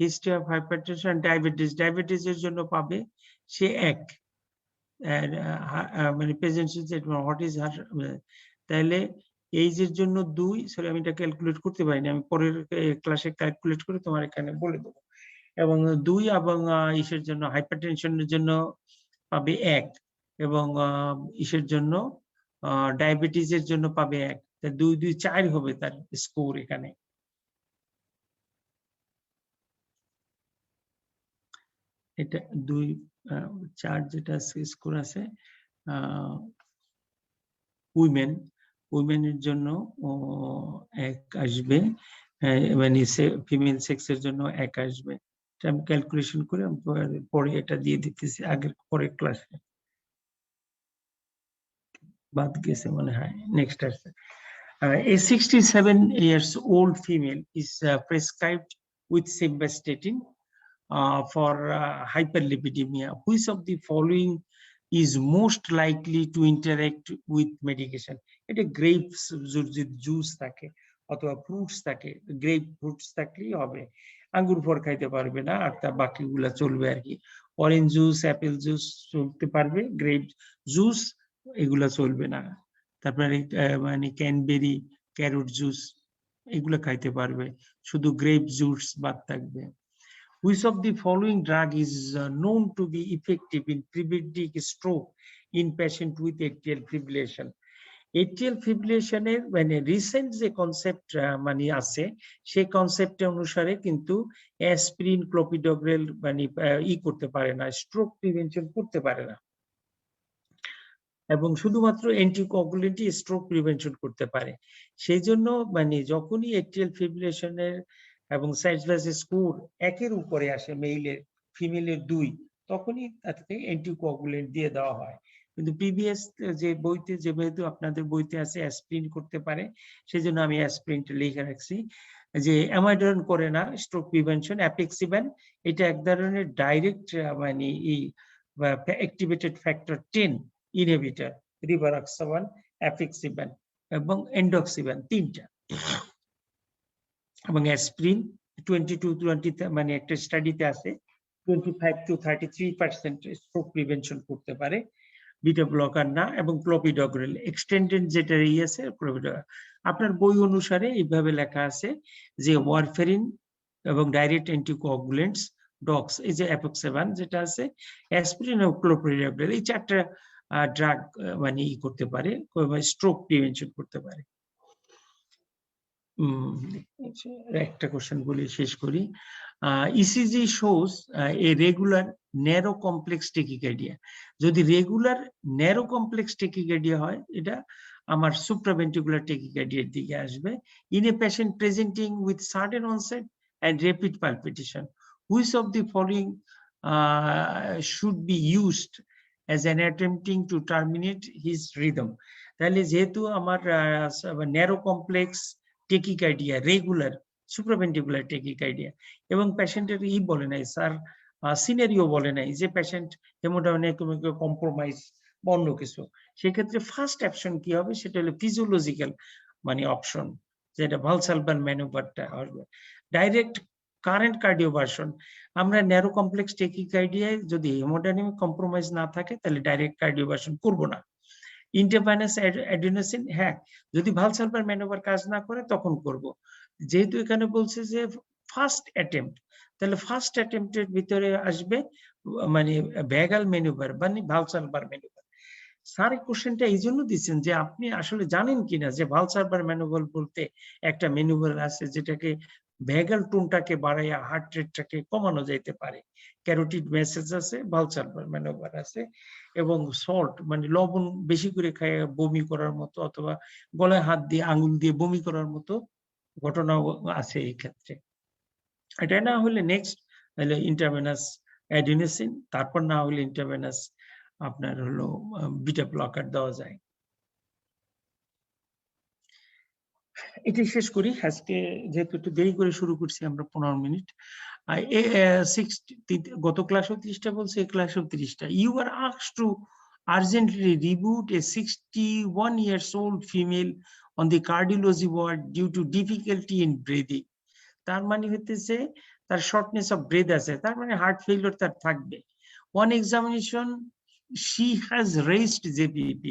হিস্ট্রি অফ হাইপারটেনশন ডায়াবেটিস এর জন্য পাবে সে 1, মানে প্রেজেন্ট হোয়াট ইজ হার, তাহলে এইজের জন্য 2, সরি আমি এটা ক্যালকুলেট করতে পারিনি, আমি পরের ক্লাসে ক্যালকুলেট করে তোমার এখানে বলে দেবো। এবং 2 এবং ইসের জন্য হাইপারটেনশনের জন্য পাবে 1, এবং ইসের জন্য ডায়াবেটিসের জন্য পাবে 1, 2, 2, 4 হবে তার স্কোর এখানে। এটা 2, 4 যেটা স্কোর আছে উইমেনের জন্য 1 আসবে, মানে ফিমেল সেক্সের জন্য 1 আসবে। এটা আমি ক্যালকুলেশন করে পরে এটা দিয়ে দিতেছি আগের পরের ক্লাসে, বাদ গেছে মনে হয়। নেক্সট আছে a 67 years old female is prescribed with simvastatin for hyperlipidemia. Which of the following is most likely to interact with medication? এটা গ্রেপস জুস থাকে অথবা ফ্রুটস থাকে, গ্রেপ ফ্রুটস থাকলেই হবে, আঙ্গুর ফল খাইতে পারবে না, আর তার বাকিগুলা চলবে আর কি। অরেঞ্জ জুস, অ্যাপেল জুস চলতে পারবে, গ্রেপ জুস এগুলা চলবে না। তারপরে মানে ক্যানবেরি, ক্যারট জুস এগুলো খাইতে পারবে, শুধু গ্রেপ জুস বাদ থাকবে। Which of the following drug is known to be effective in preventing stroke in patient with atrial fibrillation? Atrial fibrillation এর মানে রিসেন্ট যে কনসেপ্ট মানে আছে সেই কনসেপ্ট অনুসারে কিন্তু অ্যাসপিরিন, ক্লোপিডোগ্রেল মানে করতে পারে না, স্ট্রোক প্রিভেনশন করতে পারে না, এবং শুধুমাত্র অ্যান্টিকোয়াগুলেন্টই স্ট্রোক প্রিভেনশন করতে পারে। সেই জন্য মানে যখনই এট্রিয়াল ফিব্রিলেশনের এবং সাইজ স্কোর 1 এর উপরে আসে, মেইলের ফিমেলের 2, তখনই তাকে অ্যান্টিকোয়াগুলেন্ট দিয়ে দেওয়া হয়। কিন্তু প্রিভিয়াস যে বইতে, যেহেতু আপনাদের বইতে আছে অ্যাসপিরিন করতে পারে, সেই জন্য আমি অ্যাসপিরিনটা লিখে রাখছি, যে অ্যামাইডন করে না স্ট্রোক প্রিভেনশন। অ্যাপেক্সিবান এটা এক ধরনের ডাইরেক্ট মানে অ্যাক্টিভেটেড ফ্যাক্টর 10 ইনহিবিটর, রিভারক্সাবান, অ্যাপেক্সিবান এবং এন্ডক্সিবান, 3টা। এবং অ্যাসপিরিন 20 মানে একটা স্টাডিতে আছে 25 to 33% স্ট্রোক প্রিভেনশন করতে পারে, বিটা ব্লকার না। এবং ক্লোপিডোগ্রেল এক্সটেন্ডেড যেটা আছে ক্লোপিডোগ্রেল, আপনার বই অনুসারে এইভাবে লেখা আছে যে ওয়ারফেরিন এবং ডাইরেক্ট অ্যান্টিকোয়াগুলেন্টস, ডক্স, এই যে অ্যাপেক্সিবান যেটা আছে, অ্যাসপিরিন এবং ক্লোপিডোগ্রেল, এই 4টা ড্রাগ মানে করতে পারে, স্ট্রোক প্রিভেনশন করতে পারে। একটা কোশ্চেন বলি শেষ করি। ECG shows a regular narrow complex tachycardia. যদি রেগুলার ন্যারো কমপ্লেক্স টেকিকার্ডিয়া হয়, এটা আমার সুপ্রাভেন্ট্রিকুলার টেকিকার্ডিয়ার দিকে আসবে। In a patient presenting with sudden onset and rapid palpitation, which of the following should be used as an attempting to terminate his rhythm? তাহলে যেহেতু আমার narrow complex tachycardia regular, supraventricular tachycardia, এবং পেশেন্টের বলে নাই sir, scenario বলে নাই যে পেশেন্ট হেমোডাইনামিক কম্প্রোমাইজ বা অন্য কিছু, সেক্ষেত্রে ফার্স্ট অপশন কি হবে, সেটা হলো ফিজিওলজিক্যাল মানে অপশন, যেটা ভালসালভার ম্যানুভারটা আসবে। ডাইরেক্ট কারেন্ট কার্ডিওভার্সন, আমরা ন্যারো কমপ্লেক্স টেকিকার্ডিয়ায় যদি হেমোডাইনামিক কম্প্রোমাইজ না থাকে তাহলে ডাইরেক্ট কার্ডিওভার্সন করব না। ইন্টারভেনাস অ্যাডিনোসিন, হ্যাঁ, যদি ভালসালভার ম্যানুভার কাজ না করে তখন করব। যেহেতু এখানে বলছে যে ফার্স্ট অ্যাটেম্পট, তাহলে ফার্স্ট অ্যাটেম্পটের ভিতরে আসবে মানে ভ্যাগাল ম্যানুভার মানে ভালসালভার ম্যানুভার। স্যার এই কোশ্চেনটা এই জন্য দিচ্ছেন যে আপনি আসলে জানেন কিনা যে ভালসালভার ম্যানুভার বলতে একটা ম্যানুভার আছে যেটাকে ভ্যাগাল টোনটাকে বাড়াইয়া হার্ট রেটটাকে কমানো যাইতে পারে। ক্যারোটিড মেসেজ আছে, ভালসালভার ম্যানুভার আছে, এবং সল্ট মানে লবণ বেশি করে খায় বমি করার মতো, অথবা গলায় হাত দিয়ে আঙুল দিয়ে বমি করার মতো ঘটনাও আছে এই ক্ষেত্রে। এটা না হলে নেক্সট হলো ইন্টারভেনাস অ্যাডিনোসিন, তারপর না হলে ইন্টারভেনাস আপনার হলো বিটা ব্লকার দেওয়া যায়। এটি শেষ করি আজকে, যেহেতু একটু দেরি করে শুরু করছি আমরা 15 মিনিট। গত ক্লাসেও 30টা বলছে, এই ক্লাসেও 30টা। You are asked to urgently reboot a 61 years old female on the cardiology ward due to difficulty in breathing. তার মানে হইতেছে তার শর্টনেস অফ ব্রেথ আছে, তার মানে হার্ট ফেইলিওর তার থাকবে। On examination she has raised JPP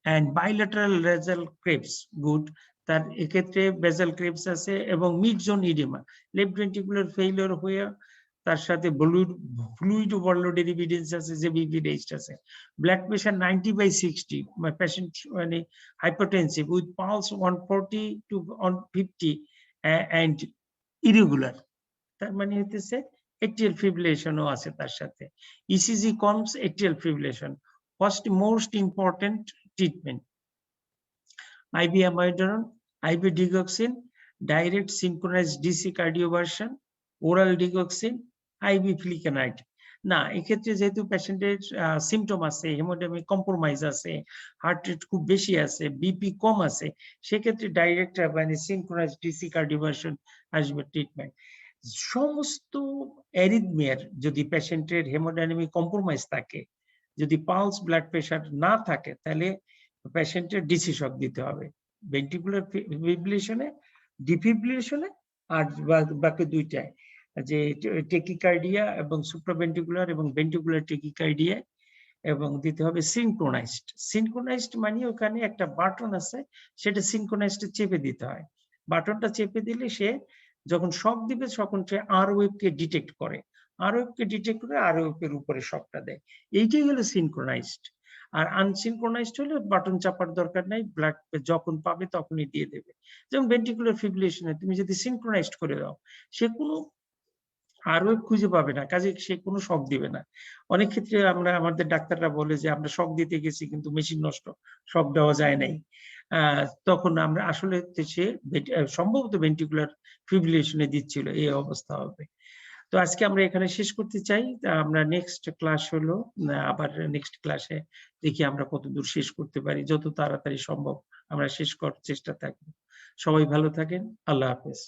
and bilateral basal creps, good, তার এক্ষেত্রে বেসাল ক্রেপস আছে এবং mid zone oedema, left ventricular failure হয়ে তার সাথে ফ্লুইড ওভারলোড এভিডেন্স আছে, যে বিপি রেজড আছে। ব্লাড প্রেশার 90/60, পেশেন্ট মানে hypertensive with pulse 140 to 150 and irregular, তার মানে হইতেছে এট্রিয়াল ফিব্রিলেশনও আছে তার সাথে। ECG comes atrial fibrillation, most important treatment IV amiodarone, IV digoxin, direct synchronized DC cardioversion, oral digoxin, IV flecainide। না, এক্ষেত্রে যেহেতু পেশেন্টের সিমটম আছে, হেমোডাইনামিক কম্প্রোমাইজ আছে, হার্ট রেট খুব বেশি আছে, বিপি কম আছে, সেক্ষেত্রে ডাইরেক্ট মানে সিনক্রোনাইজড ডিসি কার্ডিওভার্সন আসবে ট্রিটমেন্ট। সমস্ত অ্যারিথমিয়ার যদি পেশেন্টের হেমোডাইনামিক কম্প্রোমাইজ থাকে, যদি পালস ব্লাড প্রেশার না থাকে, তাহলে পেশেন্টের ডিসি শক দিতে হবে, ভেন্ট্রিকুলার ফিব্রিলেশনে, ডিফিব্রিলেশনে, আর বাকি দুইটায়, যে টেকিকার্ডিয়া এবং সুপ্রাভেন্ট্রিকুলার এবং ভেন্ট্রিকুলার টেকিকার্ডিয়া, এবং দিতে হবে সিনক্রোনাইজড। সিনক্রোনাইজড মানে ওখানে একটা বাটন আছে, সেটা সিনক্রোনাইজড চেপে দিতে হয়। বাটনটা চেপে দিলে সে যখন শক দিবে তখন সে আর ওয়েভকে ডিটেক্ট করে, আর ওয়েভকে ডিটেক্ট করে আর ওয়েভের উপরে শকটা দেয়, এইটাই হলো সিনক্রোনাইজড। আর আনসিনক্রোনাইজড হলে বাটন চাপার দরকার নাই, ব্লাড যখন পাবে তখনই দিয়ে দেবে। যেমন ভেন্ট্রিকুলার ফিব্রিলেশনে তুমি যদি সিনক্রোনাইজড করে দাও, সে কোনো আর ওয়েভ খুঁজে পাবে না, কাজে সে কোনো শক দিবে না। অনেক ক্ষেত্রে আমরা আমাদের ডাক্তাররা বলে যে আমরা শক দিতে গেছি কিন্তু মেশিন নষ্ট, শক দেওয়া যায় নাই, তখন আমরা আসলে সে সম্ভবত ভেন্ট্রিকুলার ফিব্রিলেশনে দিচ্ছিল, এই অবস্থা হবে। তো আজকে আমরা এখানে শেষ করতে চাই। আমরা নেক্সট ক্লাস হলো আবার নেক্সট ক্লাসে দেখি আমরা কতদূর শেষ করতে পারি, যত তাড়াতাড়ি সম্ভব আমরা শেষ করার চেষ্টা থাকবো। সবাই ভালো থাকেন, আল্লাহ হাফেজ।